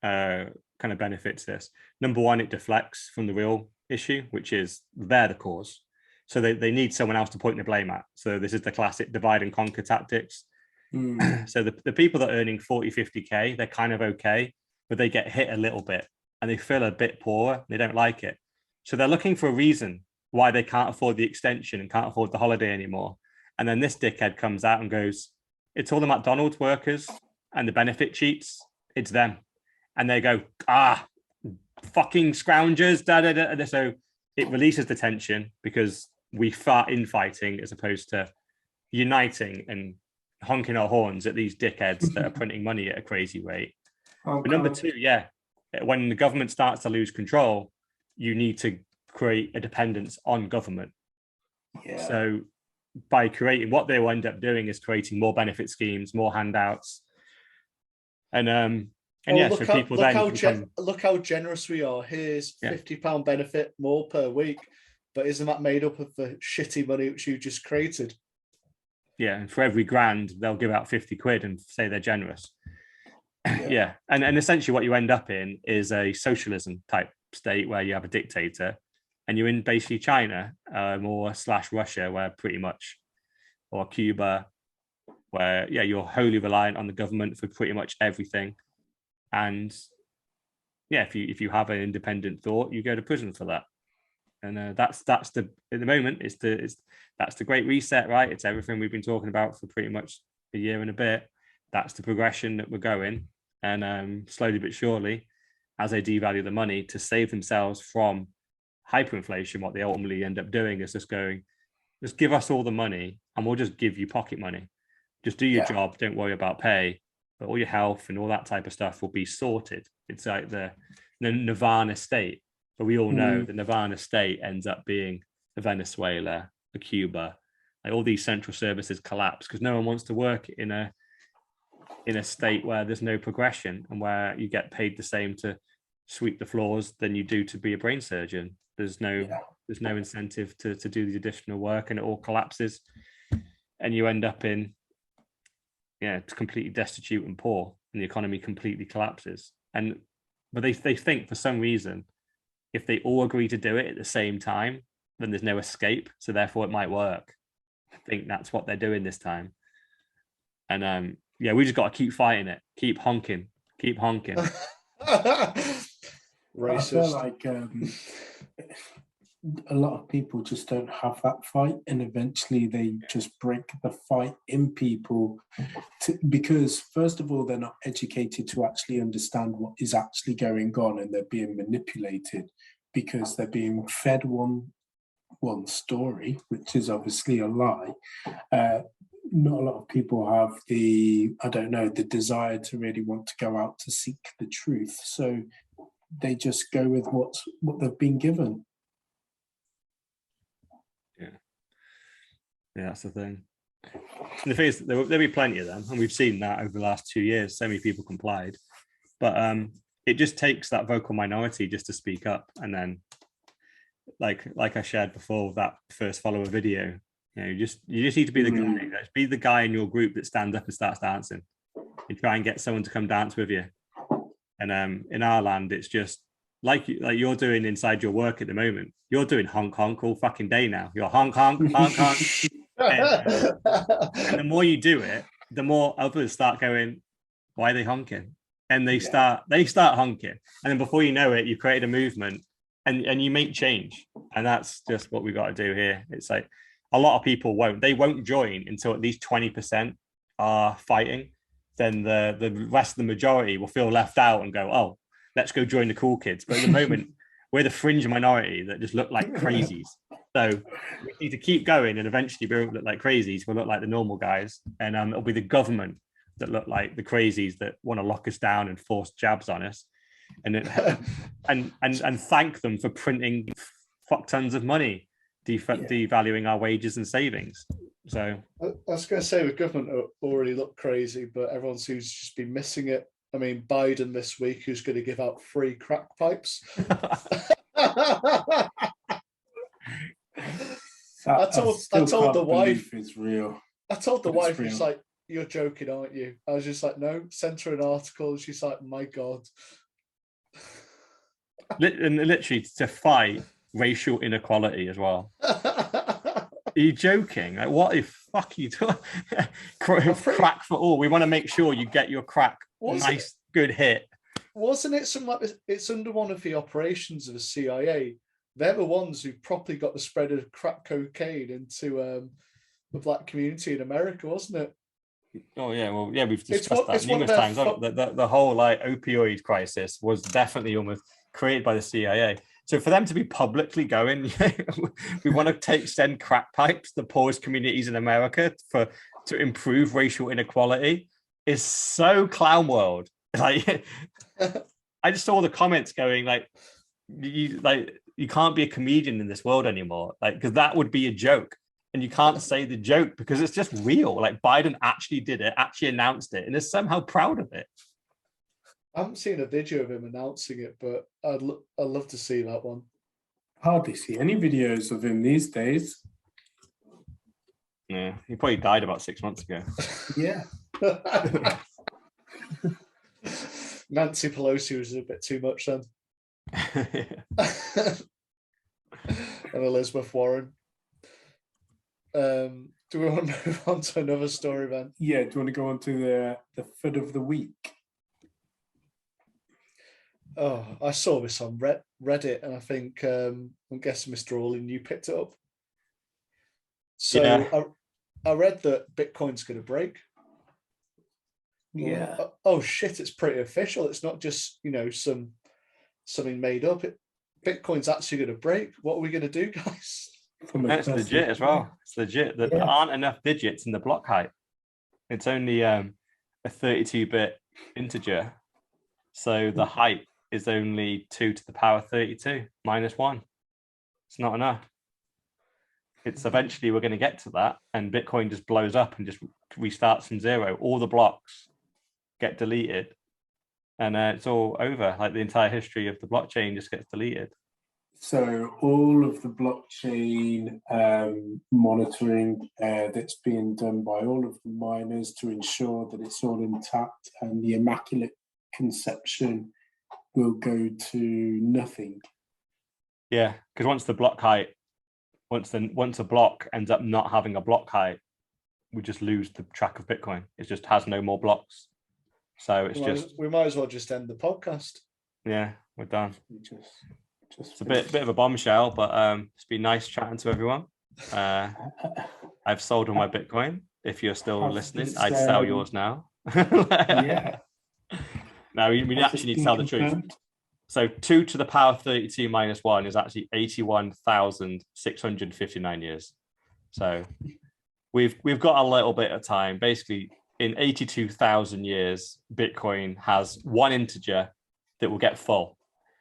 Speaker 2: kind of benefit to this. Number one, it deflects from the real issue, which is they're the cause. So they need someone else to point the blame at. So this is the classic divide and conquer tactics. So the people that are earning 40, 50K, they're kind of okay, but they get hit a little bit and they feel a bit poorer. They don't like it. So they're looking for a reason why they can't afford the extension and can't afford the holiday anymore. And then this dickhead comes out and goes, it's all the McDonald's workers and the benefit cheats. It's them. And they go, fucking scroungers, da, da, da. So it releases the tension because we fart infighting as opposed to uniting and honking our horns at these dickheads that are printing money at a crazy rate. But number two, when the government starts to lose control, you need to create a dependence on government. So by creating, what they will end up doing is creating more benefit schemes, more handouts. And so people
Speaker 3: look how generous we are. Here's £50 benefit more per week, but isn't that made up of the shitty money which you just created?
Speaker 2: Yeah, and for every grand, they'll give out 50 quid and say they're generous. And essentially what you end up in is a socialism type state where you have a dictator, and you're in basically China or / Russia, where pretty much, or Cuba, where you're wholly reliant on the government for pretty much everything. And if you have an independent thought, you go to prison for that. And that's the at the moment that's the Great Reset, right? It's everything we've been talking about for pretty much a year and a bit. That's the progression that we're going, and slowly but surely, as they devalue the money to save themselves from hyperinflation, what they ultimately end up doing is just going, just give us all the money and we'll just give you pocket money. Just do your job, don't worry about pay, but all your health and all that type of stuff will be sorted. It's like the Nirvana state. But we all know the Nirvana state ends up being a Venezuela, a Cuba, like all these central services collapse because no one wants to work in a state where there's no progression and where you get paid the same to sweep the floors than you do to be a brain surgeon. There's no incentive to do the additional work, and it all collapses, and you end up in it's completely destitute and poor, and the economy completely collapses. But they think for some reason, if they all agree to do it at the same time, then there's no escape. So therefore it might work. I think that's what they're doing this time. And we just got to keep fighting it, keep honking.
Speaker 3: Racist.
Speaker 1: I feel like a lot of people just don't have that fight, and eventually they just break the fight in people because first of all, they're not educated to actually understand what is actually going on, and they're being manipulated because they're being fed one story, which is obviously a lie. Not a lot of people have the desire to really want to go out to seek the truth. So they just go with what they've been given.
Speaker 2: Yeah, that's the thing. And the thing is, there'll be plenty of them, and we've seen that over the last 2 years. So many people complied, but it just takes that vocal minority just to speak up. And then, like I shared before with that first follower video, you just need to be the guy. Be the guy in your group that stands up and starts dancing. You try and get someone to come dance with you. And in our land, it's just like you're doing inside your work at the moment. You're doing honk honk all fucking day now. You're honk honk honk honk. And the more you do it, the more others start going, why are they honking? And they start honking. And then before you know it, you've created a movement and you make change. And that's just what we got to do here. It's like a lot of people won't join until at least 20% are fighting. Then the rest of the majority will feel left out and go, oh, let's go join the cool kids. But at the moment, we're the fringe minority that just look like crazies. So we need to keep going, and eventually we won't look like crazies. We'll look like the normal guys, and it'll be the government that look like the crazies that want to lock us down and force jabs on us, and thank them for printing fuck tons of money, devaluing our wages and savings. So
Speaker 3: I was going to say the government already look crazy, but everyone seems to just be missing it. I mean, Biden this week, who's going to give out free crack pipes. I told the wife
Speaker 1: it's real.
Speaker 3: I told the wife, she's like, you're joking, aren't you? I was just like, no, sent her an article. She's like, my God.
Speaker 2: And literally to fight racial inequality as well. Are you joking? Like, what the fuck are you doing? Crack for all. We want to make sure you get your crack. Nice, good hit.
Speaker 3: Wasn't it some like it's under one of the operations of the CIA? They're the ones who properly got the spread of crack cocaine into the black community in America, wasn't it?
Speaker 2: Oh yeah, well yeah, we've discussed
Speaker 3: It's
Speaker 2: that numerous times. The whole like opioid crisis was definitely almost created by the CIA. So for them to be publicly going, we want to send crack pipes to the poorest communities in America to improve racial inequality is so clown world. Like, I just saw the comments going like, you can't be a comedian in this world anymore, like because that would be a joke. And you can't say the joke because it's just real. Like Biden actually did it, actually announced it, and is somehow proud of it.
Speaker 3: I haven't seen a video of him announcing it, but I'd love to see that one.
Speaker 1: Hardly see any videos of him these days.
Speaker 2: Yeah, he probably died about 6 months ago.
Speaker 1: Yeah.
Speaker 3: Nancy Pelosi was a bit too much then. And Elizabeth Warren. Do we want to move on to another story, Ben?
Speaker 1: Yeah, do you want to go on to the FUD of the week?
Speaker 3: Oh, I saw this on Reddit, and I think I'm guessing Mr. Orlin, you picked it up. So yeah. I read that Bitcoin's going to break.
Speaker 1: Yeah.
Speaker 3: Oh shit! It's pretty official. It's not just something made up. Bitcoin's actually going to break. What are we going to do, guys?
Speaker 2: It's legit as well. It's legit. There aren't enough digits in the block height. It's only a 32-bit integer, so the height is only 2 to the power 32 minus 1. It's not enough. It's eventually we're going to get to that, and Bitcoin just blows up and just restarts from zero. All the blocks get deleted, and it's all over. Like the entire history of the blockchain just gets deleted.
Speaker 1: So all of the blockchain monitoring that's being done by all of the miners to ensure that it's all intact and the immaculate conception will go to nothing.
Speaker 2: Yeah, because once the block height, once a block ends up not having a block height, we just lose the track of Bitcoin. It just has no more blocks. So it's
Speaker 3: we might as well just end the podcast.
Speaker 2: Yeah, we're done.
Speaker 1: It's
Speaker 2: a bit of a bombshell, but it's been nice chatting to everyone. I've sold all my Bitcoin. If you're still listening, I'd sell yours now.
Speaker 1: Yeah.
Speaker 2: No, we actually need to tell the truth. So 2 to the power 32 minus 1 is actually 81,659 years. So we've got a little bit of time. Basically, in 82,000 years, Bitcoin has one integer that will get full.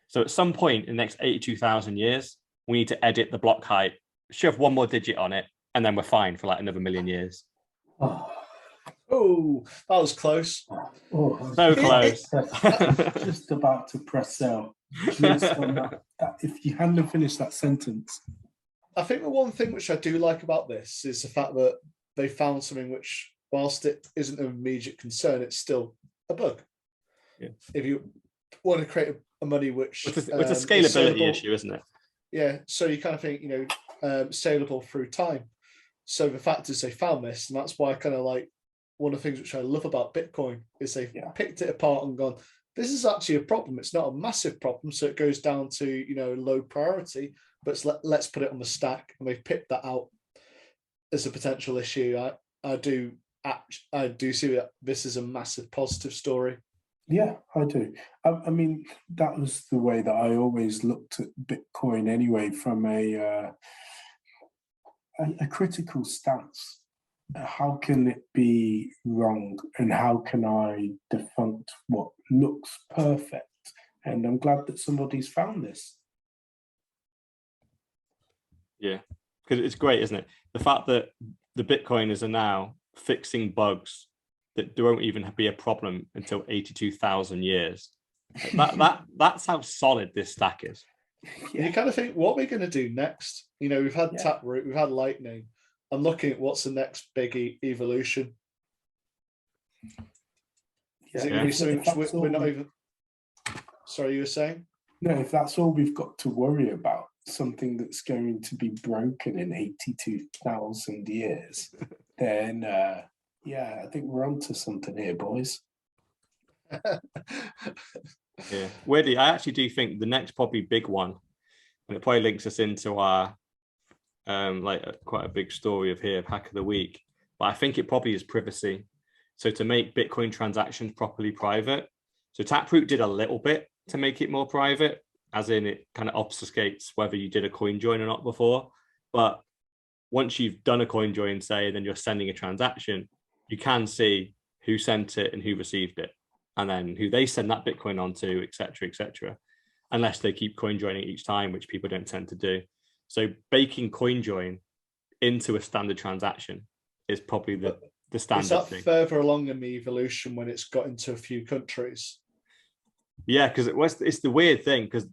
Speaker 2: So at some point in the next 82,000 years, we need to edit the block height, shove one more digit on it, and then we're fine for like another million years.
Speaker 3: Oh, that was close.
Speaker 1: Oh,
Speaker 2: so close.
Speaker 1: Just about to press sell. Just on that, if you hadn't finished that sentence.
Speaker 3: I think the one thing which I do like about this is the fact that they found something which, whilst it isn't an immediate concern, it's still a bug.
Speaker 2: Yeah.
Speaker 3: If you want to create a money which
Speaker 2: it's a scalability issue, isn't it?
Speaker 3: Yeah. So you kind of think, scalable through time. So the fact is they found this, and that's why I kind of like one of the things which I love about Bitcoin is they've picked it apart and gone, this is actually a problem. It's not a massive problem. So it goes down to, low priority, but let's put it on the stack. And they've picked that out as a potential issue. I do see that this is a massive positive story.
Speaker 1: Yeah, I do. I mean, that was the way that I always looked at Bitcoin anyway, from a critical stance. How can it be wrong, and how can I defunct what looks perfect? And I'm glad that somebody's found this.
Speaker 2: Yeah, because it's great, isn't it? The fact that the Bitcoiners are now fixing bugs that won't even be a problem until 82,000 years. That's how solid this stack is.
Speaker 3: Yeah. You kind of think, what are we going to do next? We've had Taproot, we've had Lightning. I'm looking at what's the next big evolution. Is it going to be something we're not even... Sorry, you were saying?
Speaker 1: No, if that's all we've got to worry about, something that's going to be broken in 82,000 years, then yeah, I think we're onto something here, boys.
Speaker 2: Yeah, weirdly, I actually do think the next probably big one, and it probably links us into our quite a big story of Hack of the Week, but I think it probably is privacy. So to make Bitcoin transactions properly private. So Taproot did a little bit to make it more private, as in it kind of obfuscates whether you did a coin join or not before. But once you've done a coin join, say, and then you're sending a transaction, you can see who sent it and who received it, and then who they send that Bitcoin onto, et cetera, unless they keep coin joining each time, which people don't tend to do. So baking coin join into a standard transaction is probably the standard
Speaker 3: Is that
Speaker 2: thing.
Speaker 3: further along in the evolution when it's got into a few countries?
Speaker 2: Yeah, because it's the weird thing, because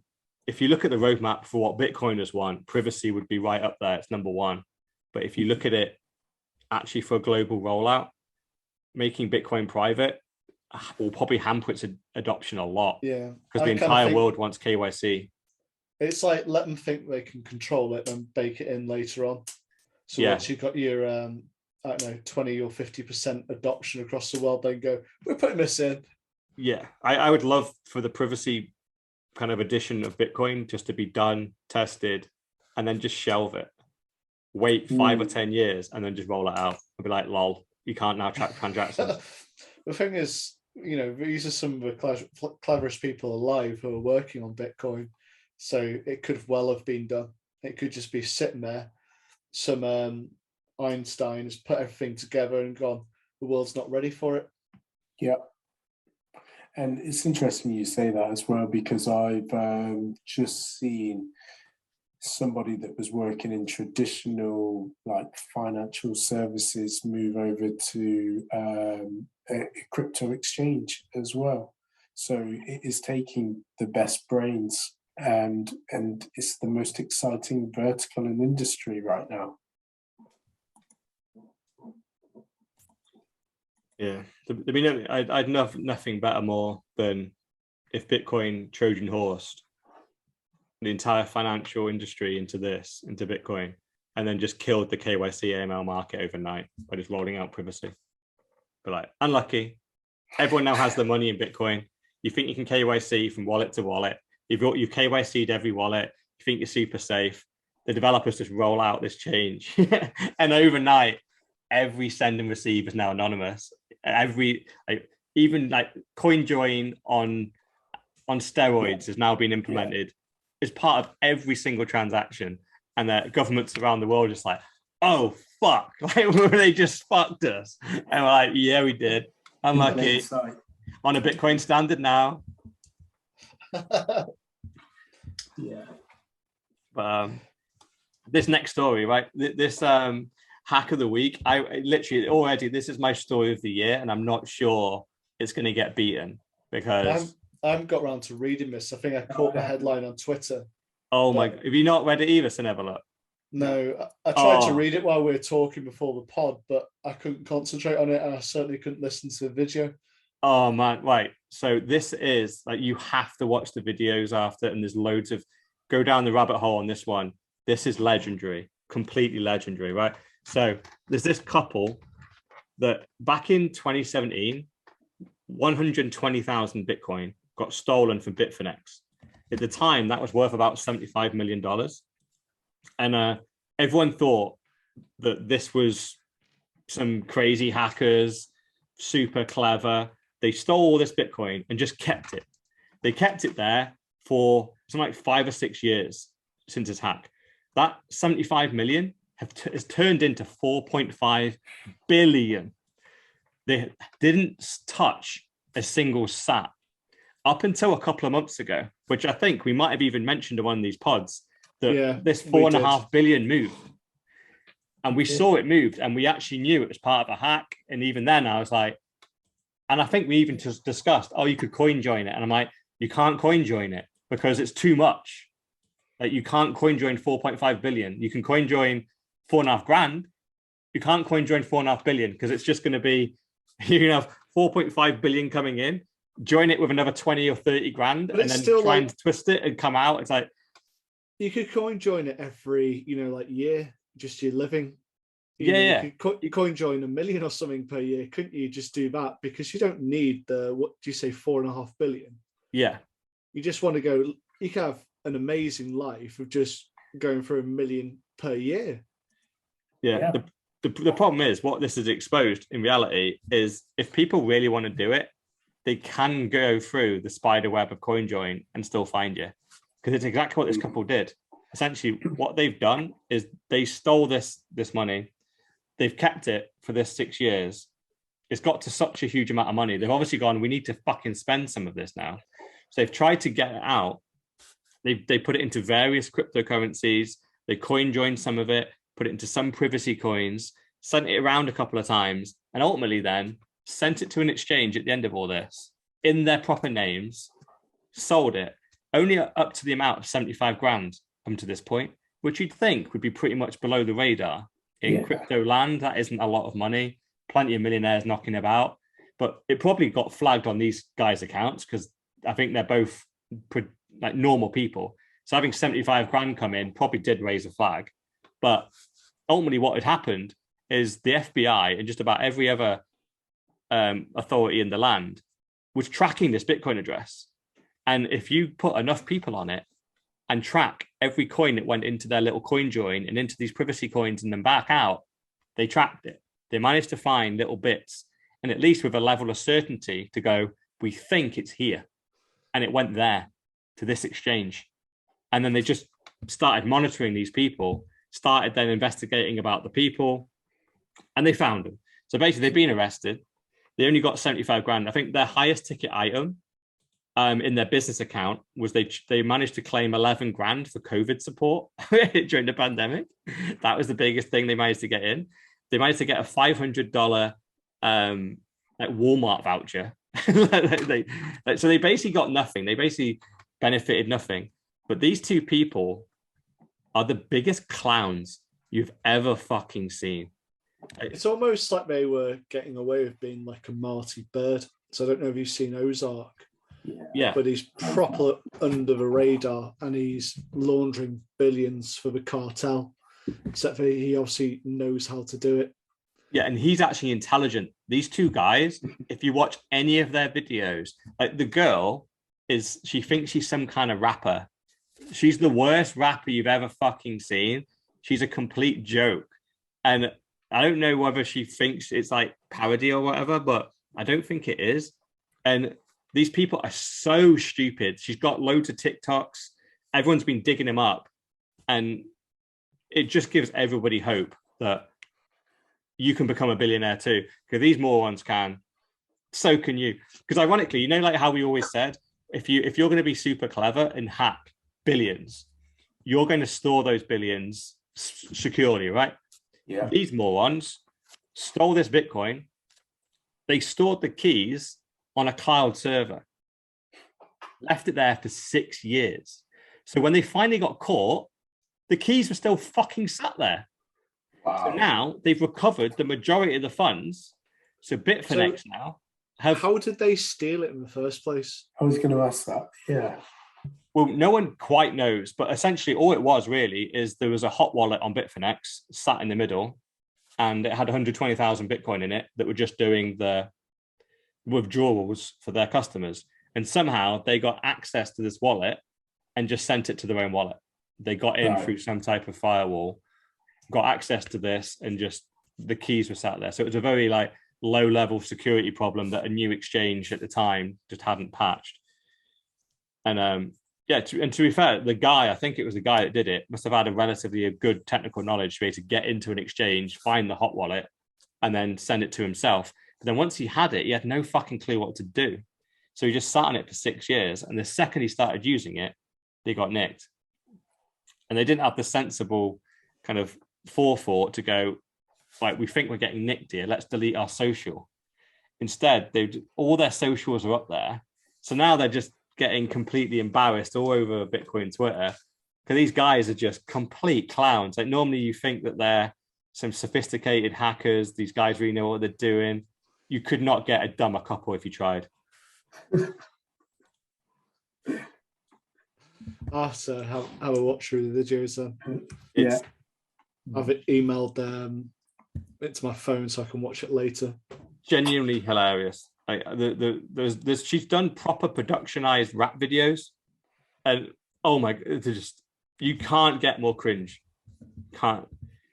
Speaker 2: if you look at the roadmap for what Bitcoiners want, privacy would be right up there. It's number one. But if you look at it actually for a global rollout, making Bitcoin private will probably hamper its adoption a lot.
Speaker 3: Yeah.
Speaker 2: Because the entire world wants KYC.
Speaker 3: It's like, let them think they can control it and bake it in later on. So once you've got your, I don't know, 20 or 50% adoption across the world, then go, we're putting this in.
Speaker 2: Yeah, I would love for the privacy kind of edition of Bitcoin just to be done, tested, and then just shelve it. Wait 5 or 10 years and then just roll it out and be like, lol, you can't now track transactions.
Speaker 3: The thing is, you know, these are some of the cleverest people alive who are working on Bitcoin. So it could well have been done. It could just be sitting there. Some Einstein has put everything together and gone, the world's not ready for it.
Speaker 1: Yeah. And it's interesting you say that as well, because I've just seen somebody that was working in traditional like financial services move over to a crypto exchange as well. So it is taking the best brains, and it's the most exciting vertical in industry right now.
Speaker 2: Yeah, I'd love nothing better more than if Bitcoin Trojan horsed the entire financial industry into Bitcoin, and then just killed the KYC AML market overnight by just rolling out privacy. But like, unlucky. Everyone now has the money in Bitcoin. You think you can KYC from wallet to wallet. You've KYC'd every wallet. You think you're super safe. The developers just roll out this change, and overnight, every send and receive is now anonymous. Even CoinJoin on steroids has now been implemented as part of every single transaction, and the governments around the world are just like, oh fuck, like they just fucked us, and we're like, yeah, we did. Unlucky. On a Bitcoin standard now.
Speaker 1: Yeah.
Speaker 2: But this next story, right? This hack of the week, I literally already, this is my story of the year, and I'm not sure it's going to get beaten because
Speaker 3: I haven't got around to reading this. I think I caught the headline on Twitter.
Speaker 2: Oh my! Have you not read it either? So never look.
Speaker 3: No, I tried to read it while we were talking before the pod, but I couldn't concentrate on it, and I certainly couldn't listen to the video.
Speaker 2: Oh man, right. So this is like, you have to watch the videos after, and there's loads of, go down the rabbit hole on this one. This is legendary, completely legendary, right? So there's this couple that back in 2017, 120,000 Bitcoin got stolen from Bitfinex. At the time, that was worth about $75 million. And everyone thought that this was some crazy hackers, super clever. They stole all this Bitcoin and just kept it. They kept it there for something like 5 or 6 years since its hack. That 75 million has turned into 4.5 billion. They didn't touch a single sat up until a couple of months ago, which I think we might have even mentioned in one of these pods, that this 4.5 billion moved. And we saw it moved, and we actually knew it was part of a hack. And even then I was like, and I think we even just discussed, oh, you could coin join it. And I'm like, you can't coin join it because it's too much. Like, you can't coin join 4.5 billion. You can coin join 4.5 grand. You can't coin join 4.5 billion because it's just going to be, you're going to have 4.5 billion coming in, join it with another 20 or 30 grand, and then try and twist it and come out. It's like,
Speaker 3: You could coin join it every, like year, just your living.
Speaker 2: Yeah.
Speaker 3: You could coin join 1 million or something per year, couldn't you? Just do that because you don't need what do you say, 4.5 billion?
Speaker 2: Yeah.
Speaker 3: You just want to go. You can have an amazing life of just going for 1 million per year.
Speaker 2: Yeah. The problem is what this has exposed in reality is if people really want to do it, they can go through the spider web of CoinJoin and still find you, because it's exactly what this couple did. Essentially, what they've done is they stole this money. They've kept it for this 6 years. It's got to such a huge amount of money. They've obviously gone, we need to fucking spend some of this now. So they've tried to get it out. They put it into various cryptocurrencies. They CoinJoined some of it, put it into some privacy coins, sent it around a couple of times, and ultimately then sent it to an exchange at the end of all this in their proper names, sold it only up to the amount of 75 grand up to this point, which you'd think would be pretty much below the radar in crypto land. That isn't a lot of money. Plenty of millionaires knocking about, but it probably got flagged on these guys' accounts because I think they're both like normal people. So having 75 grand come in probably did raise a flag. But ultimately what had happened is the FBI and just about every other authority in the land was tracking this Bitcoin address. And if you put enough people on it and track every coin that went into their little coin join and into these privacy coins and then back out, they tracked it. They managed to find little bits, and at least with a level of certainty to go, we think it's here. And it went there to this exchange. And then they just started monitoring these people, started then investigating about the people, and they found them. So basically they've been arrested. They only got 75 grand. I think their highest ticket item in their business account was they managed to claim 11 grand for COVID support during the pandemic. That was the biggest thing they managed to get in. They managed to get a $500 like Walmart voucher. So they basically got nothing. They basically benefited nothing. But these two people are the biggest clowns you've ever fucking seen.
Speaker 3: It's almost like they were getting away with being like a Marty Bird. So I don't know if you've seen Ozark.
Speaker 2: Yeah.
Speaker 3: But he's proper under the radar and he's laundering billions for the cartel. Except for he obviously knows how to do it.
Speaker 2: Yeah, and he's actually intelligent. These two guys, if you watch any of their videos, like the girl she thinks she's some kind of rapper. She's the worst rapper you've ever fucking seen. She's a complete joke. And I don't know whether she thinks it's like parody or whatever, but I don't think it is. And these people are so stupid. She's got loads of TikToks. Everyone's been digging him up. And it just gives everybody hope that you can become a billionaire too. Because these morons can. So can you. Because ironically, like how we always said, if you're going to be super clever and hack billions, you're going to store those billions securely, right?
Speaker 1: Yeah.
Speaker 2: These morons stole this Bitcoin. They stored the keys on a cloud server, left it there for 6 years. So when they finally got caught, the keys were still fucking sat there. Wow. So now they've recovered the majority of the funds. So Bitfinex now
Speaker 3: how did they steal it in the first place?
Speaker 1: I was going to ask that. Yeah.
Speaker 2: Well, no one quite knows, but essentially all it was really is there was a hot wallet on Bitfinex sat in the middle, and it had 120,000 Bitcoin in it that were just doing the withdrawals for their customers. And somehow they got access to this wallet and just sent it to their own wallet. They got in through some type of firewall, got access to this, and just the keys were sat there. So it was a very like low-level security problem that a new exchange at the time just hadn't patched. And to be fair, the guy, I think it was the guy that did it, must have had a relatively good technical knowledge to be able to get into an exchange, find the hot wallet, and then send it to himself. But then once he had it, he had no fucking clue what to do. So he just sat on it for 6 years. And the second he started using it, they got nicked. And they didn't have the sensible kind of forethought to go, like, we think we're getting nicked here. Let's delete our social. Instead, all their socials are up there. So now they're just getting completely embarrassed all over Bitcoin Twitter because these guys are just complete clowns. Like normally you think that they're some sophisticated hackers. These guys really know what they're doing. You could not get a dumber couple if you tried.
Speaker 3: I have to have a watch through the videos then.
Speaker 1: Yeah.
Speaker 3: I've emailed it to my phone so I can watch it later.
Speaker 2: Genuinely hilarious. Like there's she's done proper productionized rap videos, and oh my, it's just, you can't get more cringe. Can't.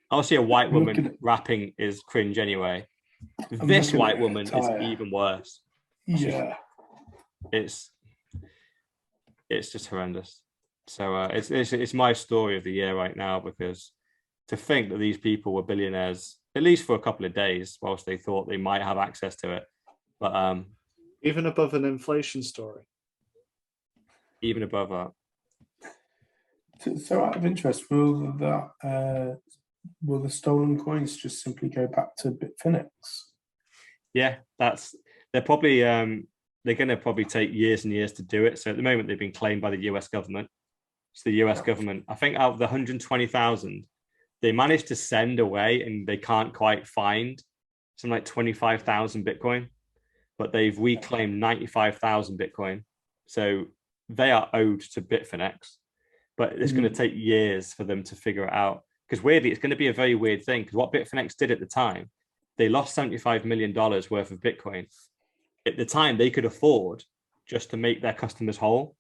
Speaker 2: Obviously, a white woman rapping is cringe anyway. This white woman is even worse.
Speaker 1: Yeah.
Speaker 2: It's just horrendous. So it's my story of the year right now, because to think that these people were billionaires, at least for a couple of days, whilst they thought they might have access to it. But
Speaker 3: even above an inflation story.
Speaker 2: Even above that.
Speaker 1: So out of interest, will the stolen coins just simply go back to Bitfinex?
Speaker 2: Yeah, they're probably they're going to probably take years and years to do it. So at the moment, they've been claimed by the US government. So the US government, I think out of the 120,000, they managed to send away, and they can't quite find something like 25,000 Bitcoin, but they've reclaimed 95,000 Bitcoin. So they are owed to Bitfinex, but it's going to take years for them to figure it out. Because weirdly, it's going to be a very weird thing, because what Bitfinex did at the time, they lost $75 million worth of Bitcoin. At the time, they could afford just to make their customers whole.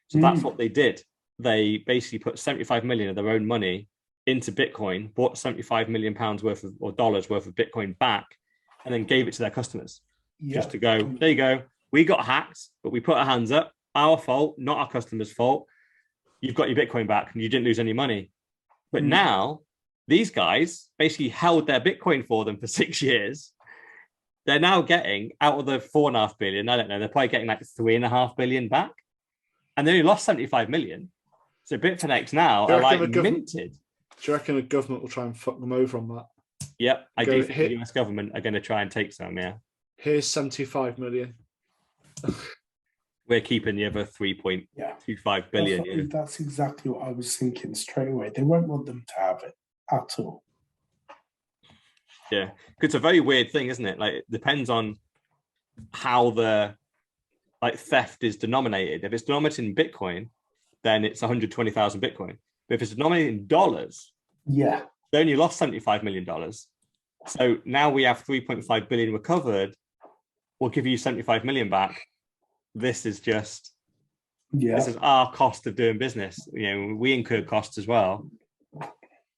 Speaker 2: So that's what they did. They basically put 75 million of their own money into Bitcoin, bought 75 million pounds worth of, or dollars worth of Bitcoin back, and then gave it to their customers. Just to go, there you go. We got hacked, but we put our hands up. Our fault, not our customers' fault. You've got your Bitcoin back and you didn't lose any money. But now these guys basically held their Bitcoin for them for 6 years. They're now getting, out of the 4.5 billion, I don't know, they're probably getting like 3.5 billion back. And they only lost 75 million. So Bitfinex now are like minted.
Speaker 3: Do you reckon the government will try and fuck them over on that?
Speaker 2: Yep, I do think the US government are going to try and take some, yeah.
Speaker 3: Here's 75 million.
Speaker 2: We're keeping the other 3.25 billion.
Speaker 1: That's exactly what I was thinking straight away. They won't want them to have it at all.
Speaker 2: Yeah, it's a very weird thing, isn't it? Like, it depends on how the theft is denominated. If it's denominated in Bitcoin, then it's 120,000 Bitcoin. But if it's denominated in dollars,
Speaker 1: they
Speaker 2: only lost $75 million. So now we have 3.5 billion recovered. We'll give you 75 million back. This is just, this is our cost of doing business. You know, we incur costs as well.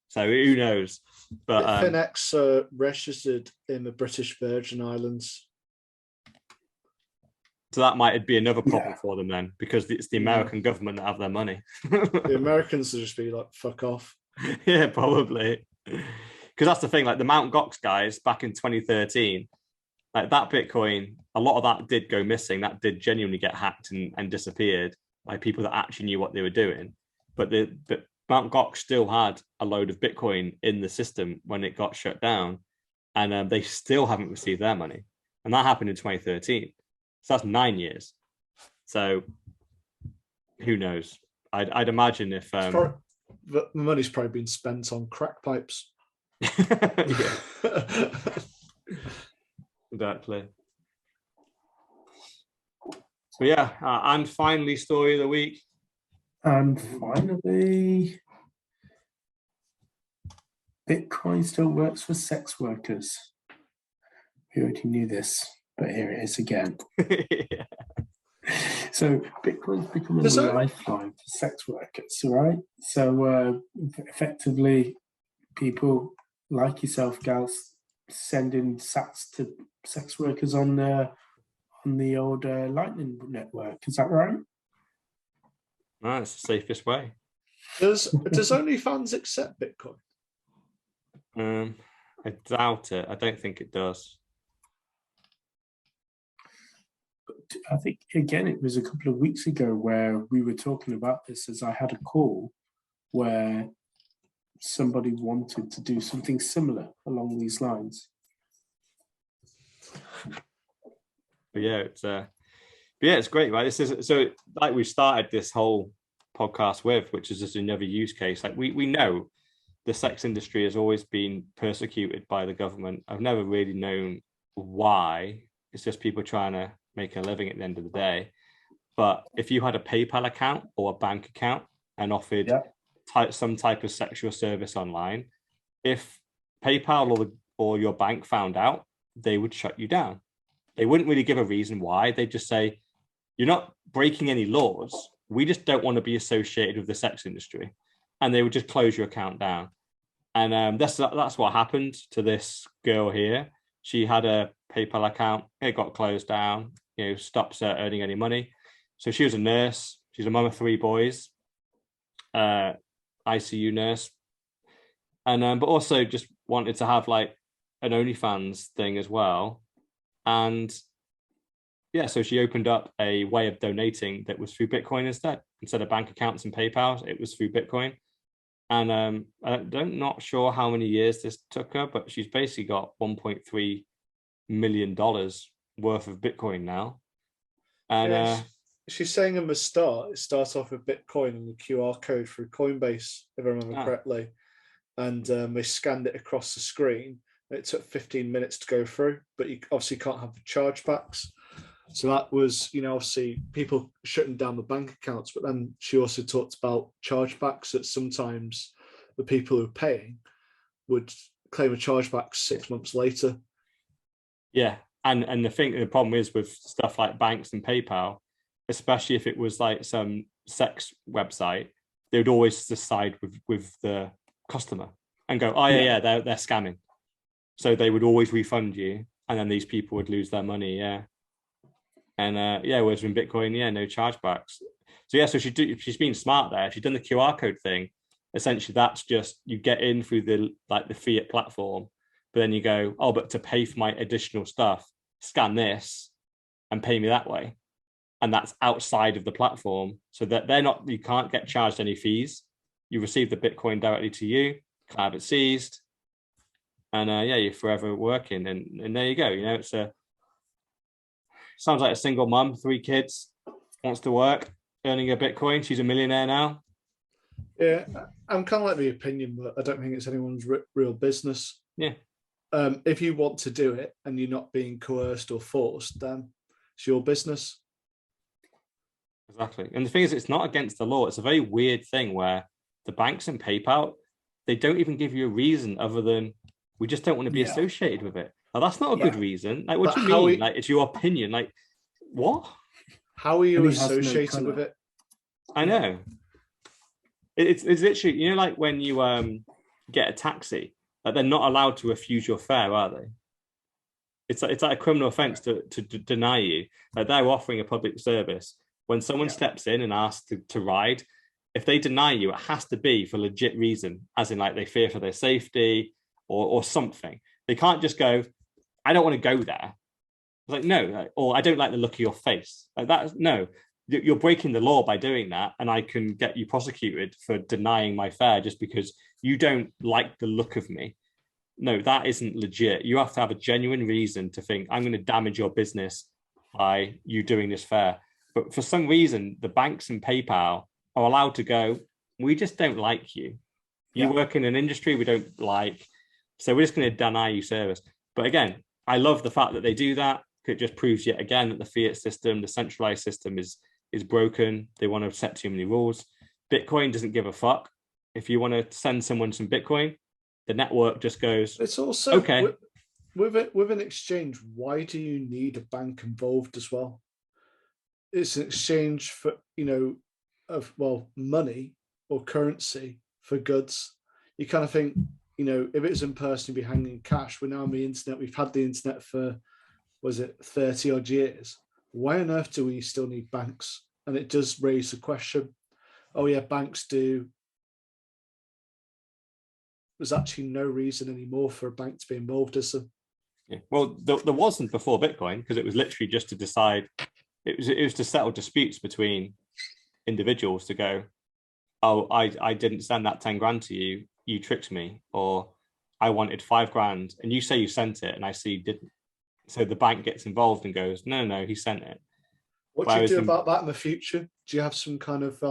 Speaker 2: So who knows? But
Speaker 3: Bitfinex registered in the British Virgin Islands.
Speaker 2: So that might be another problem for them then, because it's the American government that have their money.
Speaker 3: The Americans will just be like, fuck off.
Speaker 2: Yeah, probably. Because that's the thing, like the Mt. Gox guys back in 2013, like that Bitcoin, a lot of that did go missing. That did genuinely get hacked and disappeared by people that actually knew what they were doing. But Mt. Gox still had a load of Bitcoin in the system when it got shut down, and they still haven't received their money. And that happened in 2013. So that's 9 years. So who knows? I'd imagine if
Speaker 3: the money's probably been spent on crack pipes.
Speaker 2: Exactly. So yeah, and finally, story of the week.
Speaker 1: And finally, Bitcoin still works for sex workers. We already knew this, but here it is again.
Speaker 2: Yeah.
Speaker 1: So Bitcoin's becoming a lifeline for sex workers, right? So effectively, people like yourself, gals, sending sats to sex workers on the old Lightning Network. Is that right?
Speaker 2: No, it's the safest way.
Speaker 3: Does OnlyFans accept Bitcoin?
Speaker 2: I doubt it. I don't think it does.
Speaker 1: I think, again, it was a couple of weeks ago where we were talking about this, as I had a call where somebody wanted to do something similar along these lines.
Speaker 2: But yeah, it's great, right? This is so like we started this whole podcast with, which is just another use case. Like we know the sex industry has always been persecuted by the government. I've never really known why. It's just people trying to make a living at the end of the day. But if you had a PayPal account or a bank account and offered
Speaker 1: Yeah.
Speaker 2: some type of sexual service online, if PayPal or your bank found out, they would shut you down. They wouldn't really give a reason why. They'd just say, you're not breaking any laws. We just don't want to be associated with the sex industry. And they would just close your account down. And that's what happened to this girl here. She had a PayPal account. It got closed down, stops earning any money. So she was a nurse. She's a mum of 3 boys, ICU nurse. And but also just wanted to have like an OnlyFans thing as well. And yeah, so she opened up a way of donating that was through Bitcoin instead of bank accounts and PayPal. It was through Bitcoin. And I'm not sure how many years this took her, but she's basically got $1.3 million worth of Bitcoin now. And
Speaker 3: she's saying in the start, it starts off with Bitcoin and the QR code through Coinbase, if I remember correctly. And they scanned it across the screen. It took 15 minutes to go through, but you obviously can't have the chargebacks. So that was, obviously people shutting down the bank accounts, but then she also talked about chargebacks, that sometimes the people who are paying would claim a chargeback 6 months later.
Speaker 2: Yeah. And the problem is with stuff like banks and PayPal, especially if it was like some sex website, they would always decide with the customer and go, they're scamming. So they would always refund you, and then these people would lose their money. Yeah. And whereas in Bitcoin, no chargebacks. So she's been smart there. She's done the QR code thing. Essentially, that's just you get in through the fiat platform, but then you go, but to pay for my additional stuff, scan this and pay me that way. And that's outside of the platform, so that you can't get charged any fees. You receive the Bitcoin directly to you, can't have it seized. And you're forever working. And there you go. It's sounds like a single mum, 3 kids, wants to work, earning a Bitcoin. She's a millionaire now.
Speaker 3: Yeah, I'm kind of like the opinion that I don't think it's anyone's real business.
Speaker 2: Yeah.
Speaker 3: If you want to do it and you're not being coerced or forced, then it's your business.
Speaker 2: Exactly. And the thing is, it's not against the law. It's a very weird thing where the banks and PayPal, they don't even give you a reason other than we just don't want to be associated with it. Now, that's not a good reason. Like, what do you mean? Like, it's your opinion. Like, what?
Speaker 3: How are you associated with it?
Speaker 2: I know. It's literally, like when you get a taxi, like they're not allowed to refuse your fare, are they? It's like a criminal offence to deny you. Like they're offering a public service. When someone steps in and asks to ride, if they deny you, it has to be for legit reason, as in like they fear for their safety or something. They can't just go, I don't want to go there. It's like, no, or I don't like the look of your face. Like that, no, you're breaking the law by doing that, and I can get you prosecuted for denying my fare just because you don't like the look of me. No, that isn't legit. You have to have a genuine reason to think I'm going to damage your business by you doing this fare. But for some reason, the banks and PayPal are allowed to go, we just don't like you. You work in an industry we don't like, so we're just going to deny you service. But again, I love the fact that they do that. It just proves yet again that the fiat system, the centralized system is broken. They want to set too many rules. Bitcoin doesn't give a fuck. If you want to send someone some Bitcoin, the network just goes, it's also okay.
Speaker 3: With an exchange, why do you need a bank involved as well? It's an exchange for, money or currency for goods. You kind of think, if it's in person, you'd be hanging cash. We're now on the internet. We've had the internet for, 30 odd years. Why on earth do we still need banks? And it does raise the question, banks do. There's actually no reason anymore for a bank to be involved, is there?
Speaker 2: Yeah. Well, there wasn't before Bitcoin, because it was literally just to decide, it was to settle disputes between individuals to go, I didn't send that 10 grand to you, you tricked me, or I wanted 5 grand and you say you sent it and I see you didn't. So the bank gets involved and goes, no, he sent it.
Speaker 3: What do you do about that in the future? Do you have some kind of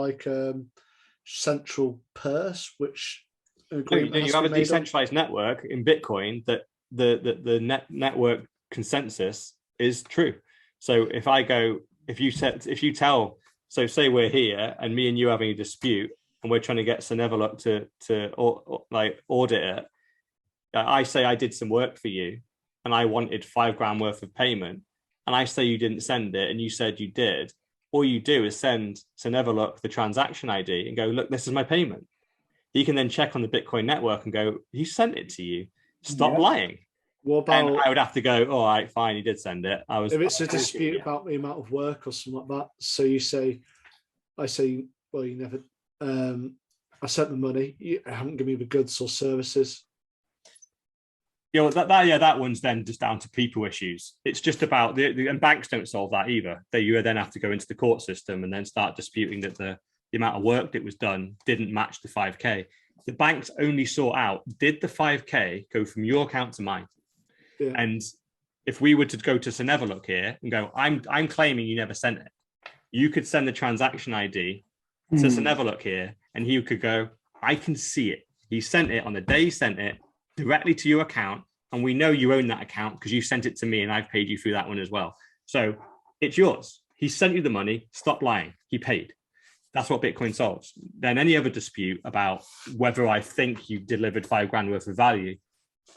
Speaker 3: central purse which agreement
Speaker 2: you have a decentralized network in Bitcoin that the network consensus is true. So if you tell, so say we're here and me and you having a dispute, and we're trying to get Seneveluk to like audit it, I say I did some work for you and I wanted £5,000 worth of payment, and I say you didn't send it and you said you did, all you do is send Seneveluk the transaction ID and go, look, this is my payment. He can then check on the Bitcoin network and go, he sent it to you. Stop lying.
Speaker 3: What
Speaker 2: And
Speaker 3: about
Speaker 2: I would have to go, all right, fine, he did send it.
Speaker 3: if it's a dispute about the amount of work or something like that? So I say, well, you never. I sent the money. You haven't given me the goods or services.
Speaker 2: Yeah, that one's then just down to people issues. It's just about and banks don't solve that either. You then have to go into the court system and then start disputing that the amount of work that was done didn't match the 5K. The banks only sort out, did the 5K go from your account to mine?
Speaker 3: Yeah.
Speaker 2: And if we were to go to Seneveluk here and go, I'm claiming you never sent it, you could send the transaction ID to Seneveluk here, and he could go, I can see it. He sent it on the day he sent it directly to your account, and we know you own that account because you sent it to me and I've paid you through that one as well. So it's yours. He sent you the money. Stop lying. He paid. That's what Bitcoin solves. Then any other dispute about whether I think you delivered £5,000 worth of value,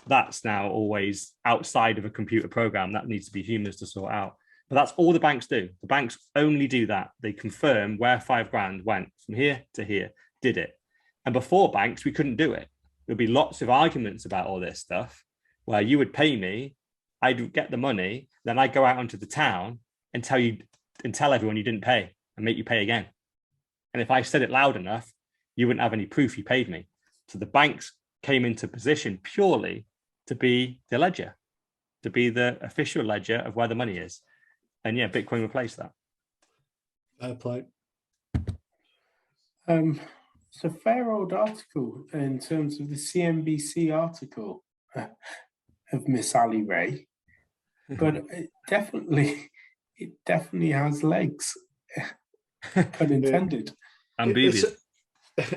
Speaker 2: that's now always outside of a computer program. That needs to be humans to sort out. But that's all the banks do. The banks only do that. They confirm where £5,000 went from here to here, did it. And before banks, we couldn't do it. There'd be lots of arguments about all this stuff where you would pay me, I'd get the money, then I'd go out onto the town and tell everyone you didn't pay and make you pay again. And if I said it loud enough, you wouldn't have any proof you paid me. So the banks came into position purely to be the ledger, to be the official ledger of where the money is. And yeah, Bitcoin replaced that.
Speaker 3: Fair play.
Speaker 1: It's a fair old article in terms of the CNBC article of Miss Ali Ray, but it definitely has legs. Pun intended.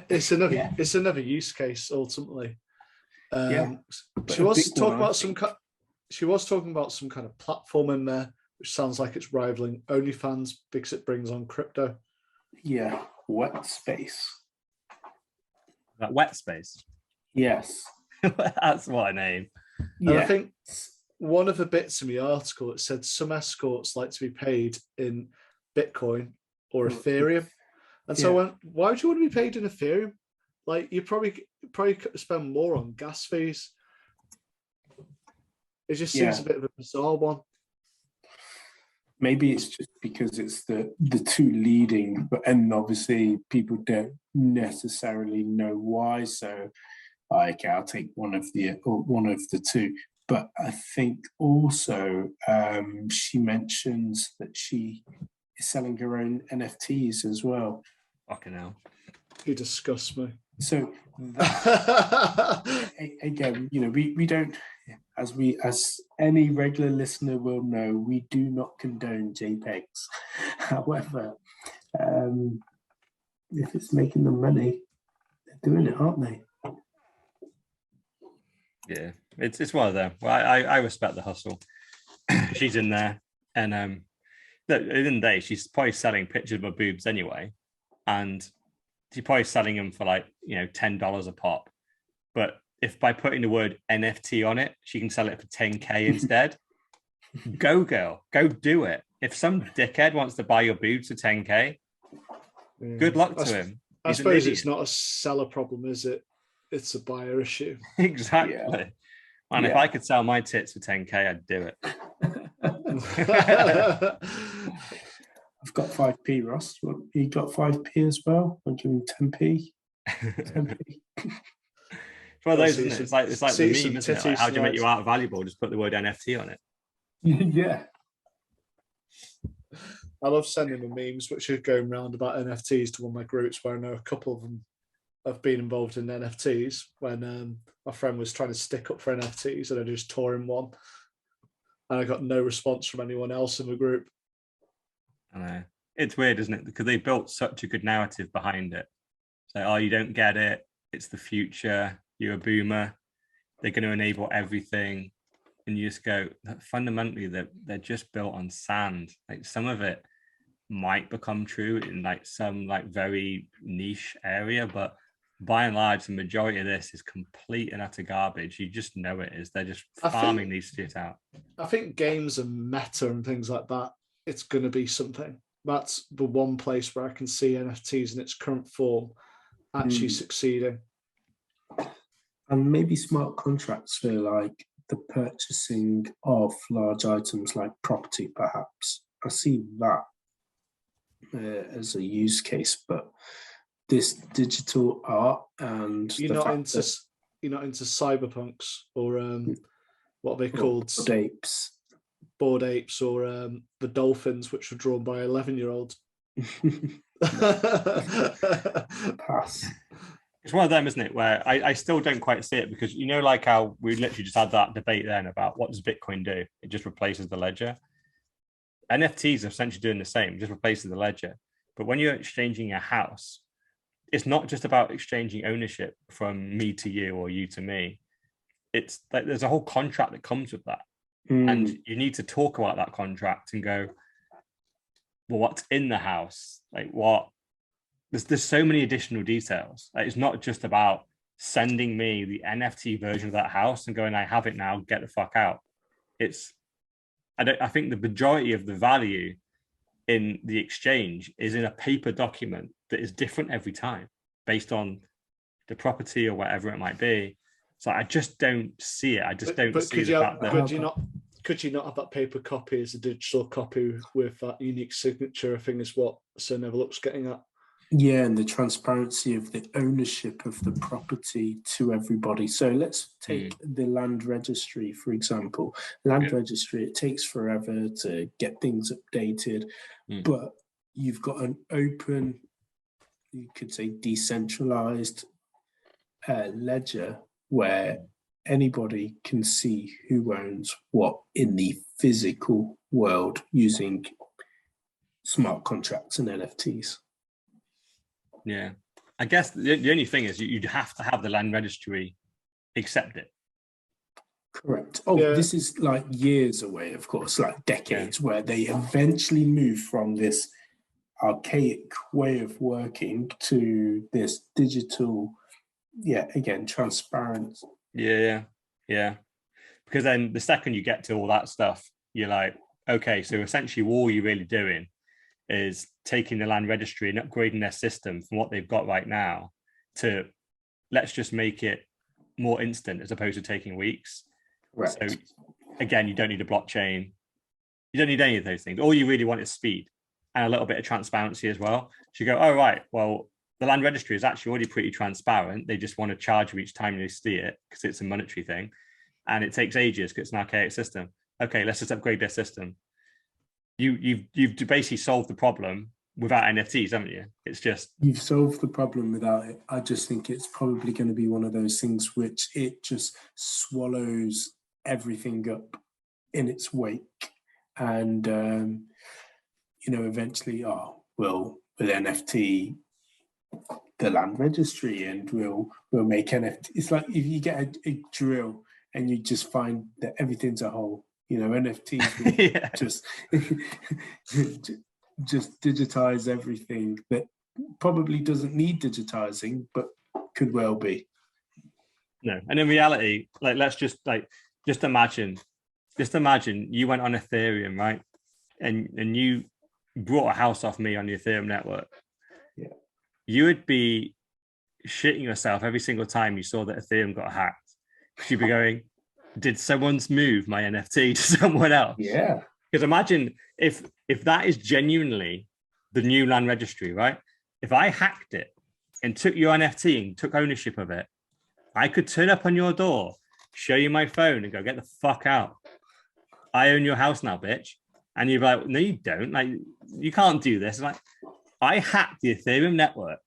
Speaker 3: It's another use case ultimately. She was talking about some kind of platform in there, which sounds like it's rivaling OnlyFans because it brings on crypto.
Speaker 1: Yeah, wet space.
Speaker 2: That wet space.
Speaker 1: Yes.
Speaker 2: That's what a name.
Speaker 3: And I think one of the bits in the article, it said some escorts like to be paid in Bitcoin or Ethereum. And so I went, why would you want to be paid in Ethereum? Like you probably spend more on gas fees. It just seems a bit of a bizarre one.
Speaker 1: Maybe it's just because it's the two leading, and obviously people don't necessarily know why. So, okay, I'll take one of the two. But I think also she mentions that she is selling her own NFTs as well.
Speaker 2: Fucking hell.
Speaker 3: You disgust me.
Speaker 1: So that, again, we don't, as any regular listener will know, we do not condone JPEGs. However, if it's making them money, they're doing it, aren't they?
Speaker 2: Yeah, it's one of them. Well, I respect the hustle. She's in there, and at the end of the day, she's probably selling pictures of her boobs anyway, and she's probably selling them for like $10 a pop. But if by putting the word NFT on it, she can sell it for 10K instead, go girl, go do it. If some dickhead wants to buy your boobs for 10K, good luck to him.
Speaker 3: I suppose it's not a seller problem, is it? It's a buyer issue.
Speaker 2: Exactly. Yeah. And if I could sell my tits for 10K, I'd do it.
Speaker 1: I've got 5p, Ross. You got 5p as well? I'll give him 10p. 10p.
Speaker 2: It's one of those, isn't it? It's like the meme, isn't it? Like, how do you make your art valuable? Just put the word NFT on it.
Speaker 1: Yeah.
Speaker 3: I love sending the memes which are going around about NFTs to one of my groups, where I know a couple of them have been involved in NFTs. When my friend was trying to stick up for NFTs and I just tore him one, and I got no response from anyone else in the group.
Speaker 2: I know. It's weird, isn't it? Because they built such a good narrative behind it. So, oh, you don't get it. It's the future. You're a boomer. They're going to enable everything. And you just go, fundamentally, they're just built on sand. Like some of it, might become true in like some like very niche area, but by and large, the majority of this is complete and utter garbage. You just know it is. They're just farming these shit out.
Speaker 3: I think games and meta and things like that, it's going to be something. That's the one place where I can see NFTs in its current form actually succeeding.
Speaker 1: And maybe smart contracts for like the purchasing of large items like property, perhaps. I see that as a use case, but this digital art and
Speaker 3: you're not into cyberpunks or what are they called? Bored apes or the dolphins, which were drawn by 11-year-olds.
Speaker 1: Pass.
Speaker 2: It's one of them, isn't it, where I still don't quite see it, because you know, like how we literally just had that debate then about what does Bitcoin do? It just replaces the ledger. NFTs are essentially doing the same, it just replaces the ledger. But when you're exchanging a house, it's not just about exchanging ownership from me to you or you to me. It's like there's a whole contract that comes with that. And you need to talk about that contract and go, well, what's in the house? Like what? There's so many additional details. Like, it's not just about sending me the NFT version of that house and going, I have it now, get the fuck out. I think the majority of the value in the exchange is in a paper document that is different every time based on the property or whatever it might be. So I just don't see it. I just don't see the fact that...
Speaker 3: Could you not have that paper copy as a digital copy with that unique signature? I think is what Sir Neverlook's getting at.
Speaker 1: Yeah, and the transparency of the ownership of the property to everybody. So let's take the land registry, for example. Land registry, it takes forever to get things updated, but you've got an open, you could say decentralized ledger where anybody can see who owns what in the physical world using smart contracts and NFTs.
Speaker 2: Yeah, I guess the only thing is you'd have to have the land registry accept it.
Speaker 1: Correct. This is like years away, of course, like decades, where they eventually move from this archaic way of working to this digital, again, transparent.
Speaker 2: Yeah. Because then the second you get to all that stuff, you're like, okay, so essentially all you're really doing is taking the land registry and upgrading their system from what they've got right now to let's just make it more instant as opposed to taking weeks.
Speaker 1: Right.
Speaker 2: So again, you don't need a blockchain. You don't need any of those things. All you really want is speed and a little bit of transparency as well. So you go, oh, right, well, the land registry is actually already pretty transparent. They just want to charge you each time they see it because it's a monetary thing. And it takes ages because it's an archaic system. Okay, let's just upgrade their system. You've basically solved the problem without NFTs, haven't you? It's just...
Speaker 1: You've solved the problem without it. I just think it's probably going to be one of those things which it just swallows everything up in its wake. And, eventually, we'll NFT the land registry and we'll make NFT. It's like if you get a drill and you just find that everything's a hole. NFTs just digitize everything that probably doesn't need digitizing, but could well be.
Speaker 2: No, and in reality, like let's just imagine you went on Ethereum, right? And you brought a house off me on the Ethereum network.
Speaker 1: Yeah,
Speaker 2: you would be shitting yourself every single time you saw that Ethereum got hacked. You'd be going, did someone's move my NFT to someone else?
Speaker 1: Yeah.
Speaker 2: Because imagine if that is genuinely the new land registry, right? If I hacked it and took your NFT and took ownership of it, I could turn up on your door, show you my phone and go, get the fuck out. I own your house now, bitch. And you're like, no, you don't. Like, you can't do this. Like, I hacked the Ethereum network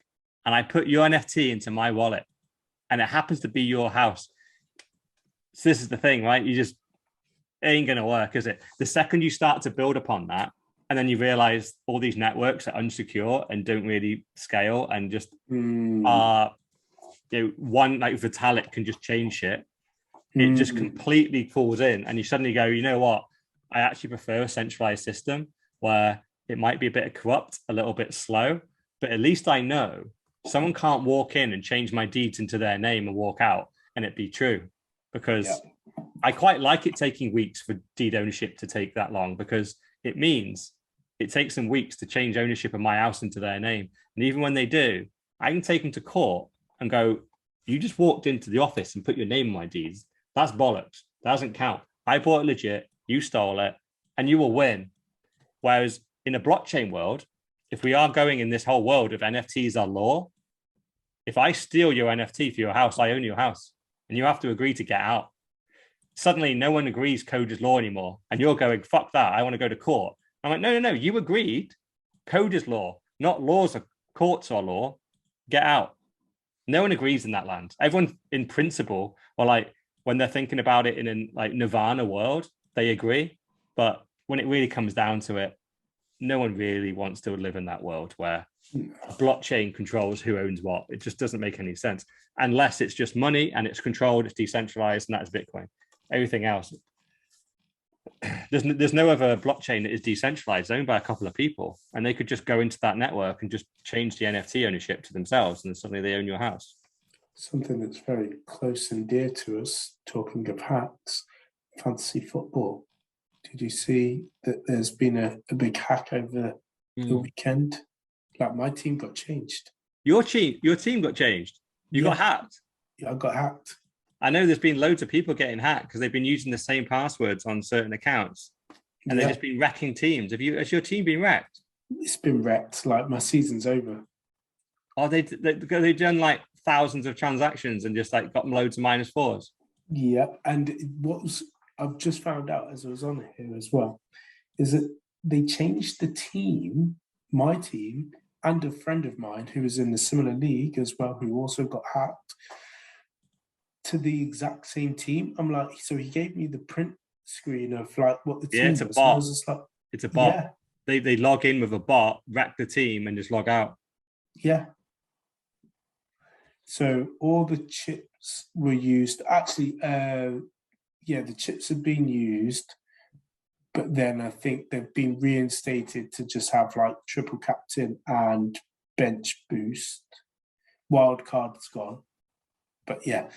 Speaker 2: and I put your NFT into my wallet and it happens to be your house. So this is the thing, right? It ain't going to work, is it? The second you start to build upon that, and then you realize all these networks are unsecure and don't really scale and just are, one like Vitalik can just change shit. It just completely falls in and you suddenly go, you know what? I actually prefer a centralized system where it might be a bit corrupt, a little bit slow, but at least I know someone can't walk in and change my deeds into their name and walk out and it be true. Because I quite like it taking weeks for deed ownership to take that long, because it means it takes them weeks to change ownership of my house into their name. And even when they do, I can take them to court and go, you just walked into the office and put your name on my deeds. That's bollocks. That doesn't count. I bought it legit, you stole it, and you will win. Whereas in a blockchain world, if we are going in this whole world of NFTs are law, if I steal your NFT for your house, I own your house, and you have to agree to get out. Suddenly, no one agrees code is law anymore, and you're going, fuck that, I want to go to court. I'm like, no, you agreed. Code is law, not laws are courts are law. Get out. No one agrees in that land. Everyone in principle, or like when they're thinking about it in a like Nirvana world, they agree. But when it really comes down to it, no one really wants to live in that world where a blockchain controls who owns what. It just doesn't make any sense unless it's just money and it's controlled, it's decentralized, and that's Bitcoin. Everything else, there's no other blockchain that is decentralized, owned by a couple of people, and they could just go into that network and just change the NFT ownership to themselves, and suddenly they own your house.
Speaker 1: Something that's very close and dear to us, talking of hacks, fantasy football. Did you see that there's been a big hack over the weekend? Like my team got changed.
Speaker 2: Your team got changed. You got hacked.
Speaker 1: Yeah, I got hacked.
Speaker 2: I know there's been loads of people getting hacked because they've been using the same passwords on certain accounts, and they've just been wrecking teams. Has your team been wrecked?
Speaker 1: It's been wrecked. Like my season's over.
Speaker 2: Oh, they've done like thousands of transactions and just like got loads of -4s.
Speaker 1: Yeah, and I've just found out as I was on here as well, is that they changed the team, my team, and a friend of mine who was in the similar league as well, who also got hacked, to the exact same team. I'm like, so he gave me the print screen of like what the team
Speaker 2: it's a
Speaker 1: was.
Speaker 2: bot.
Speaker 1: I was just like,
Speaker 2: it's a bot.
Speaker 1: Yeah.
Speaker 2: They log in with a bot, wreck the team, and just log out.
Speaker 1: Yeah. So all the chips were used. Actually, the chips have been used, but then I think they've been reinstated to just have like triple captain and bench boost. Wild card's gone. But yeah,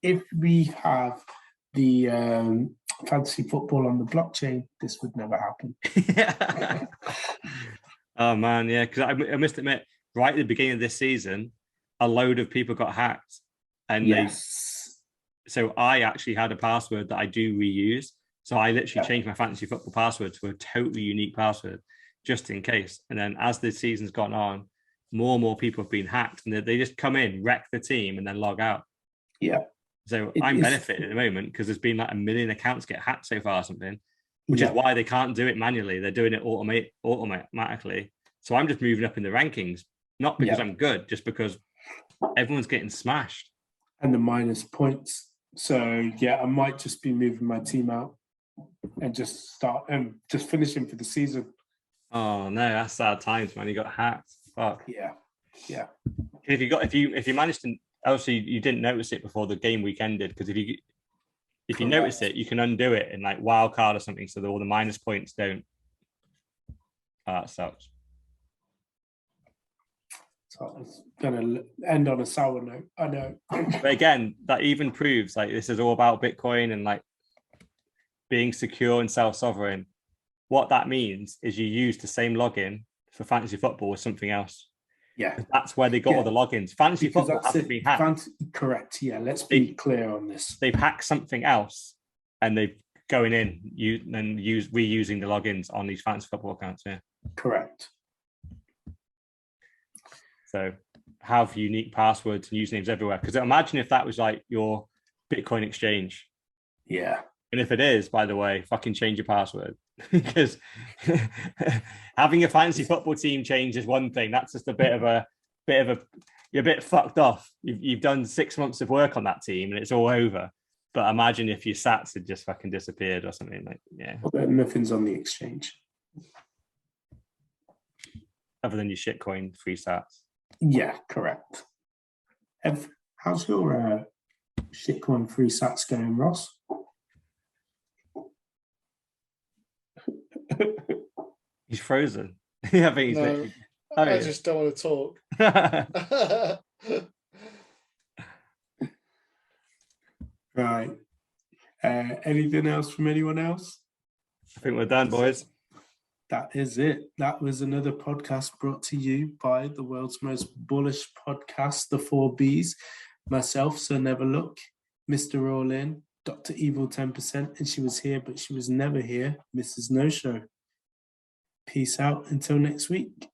Speaker 1: if we have the fantasy football on the blockchain, this would never happen.
Speaker 2: Oh man, yeah, because I must admit, right at the beginning of this season, a load of people got hacked, and so I actually had a password that I do reuse. So I literally changed my fantasy football password to a totally unique password, just in case. And then as the season's gone on, more and more people have been hacked, and they just come in, wreck the team, and then log out.
Speaker 1: Yeah.
Speaker 2: So I'm benefiting at the moment because there's been like 1 million accounts get hacked so far or something, which is why they can't do it manually. They're doing it automatically. So I'm just moving up in the rankings, not because I'm good, just because everyone's getting smashed.
Speaker 1: And the minus points. So yeah, I might just be moving my team out and just just finishing for the season.
Speaker 2: Oh no, that's sad times, man. You got hacked. Fuck.
Speaker 1: Yeah.
Speaker 2: If you managed to, obviously you didn't notice it before the game week ended, because if you notice it, you can undo it in like wild card or something, so that all the minus points don't. That sucks.
Speaker 1: So it's gonna end on a sour note. I know.
Speaker 2: But again, that even proves like this is all about Bitcoin and like being secure and self-sovereign. What that means is you use the same login for fantasy football with something else.
Speaker 1: Yeah,
Speaker 2: that's where they got all the logins. Fantasy football hasn't been hacked.
Speaker 1: Correct. Yeah, let's be clear on this.
Speaker 2: They've hacked something else, and they've going in reusing the logins on these fantasy football accounts. Yeah,
Speaker 1: correct.
Speaker 2: So have unique passwords and usernames everywhere. Because imagine if that was like your Bitcoin exchange.
Speaker 1: Yeah.
Speaker 2: And if it is, by the way, fucking change your password. Because having a fantasy football team change is one thing. That's just a bit of a you're a bit fucked off. You've done 6 months of work on that team and it's all over. But imagine if your sats had just fucking disappeared or something. Like, yeah.
Speaker 1: Well, nothing's on the exchange.
Speaker 2: Other than your shitcoin free sats.
Speaker 1: Yeah, correct. How's your shitcoin free sats going, Ross?
Speaker 2: He's frozen. Yeah, I think he's
Speaker 3: No,
Speaker 2: literally. Oh,
Speaker 3: I
Speaker 2: yeah.
Speaker 3: just don't want to talk.
Speaker 1: Right. Anything else from anyone else?
Speaker 2: I think we're done, boys.
Speaker 1: That is it. That was another podcast brought to you by the world's most bullish podcast, The 4Bs. Myself, Sir Never Look, Mr. All In, Dr. Evil 10%, and she was here, but she was never here, Mrs. No Show. Peace out until next week.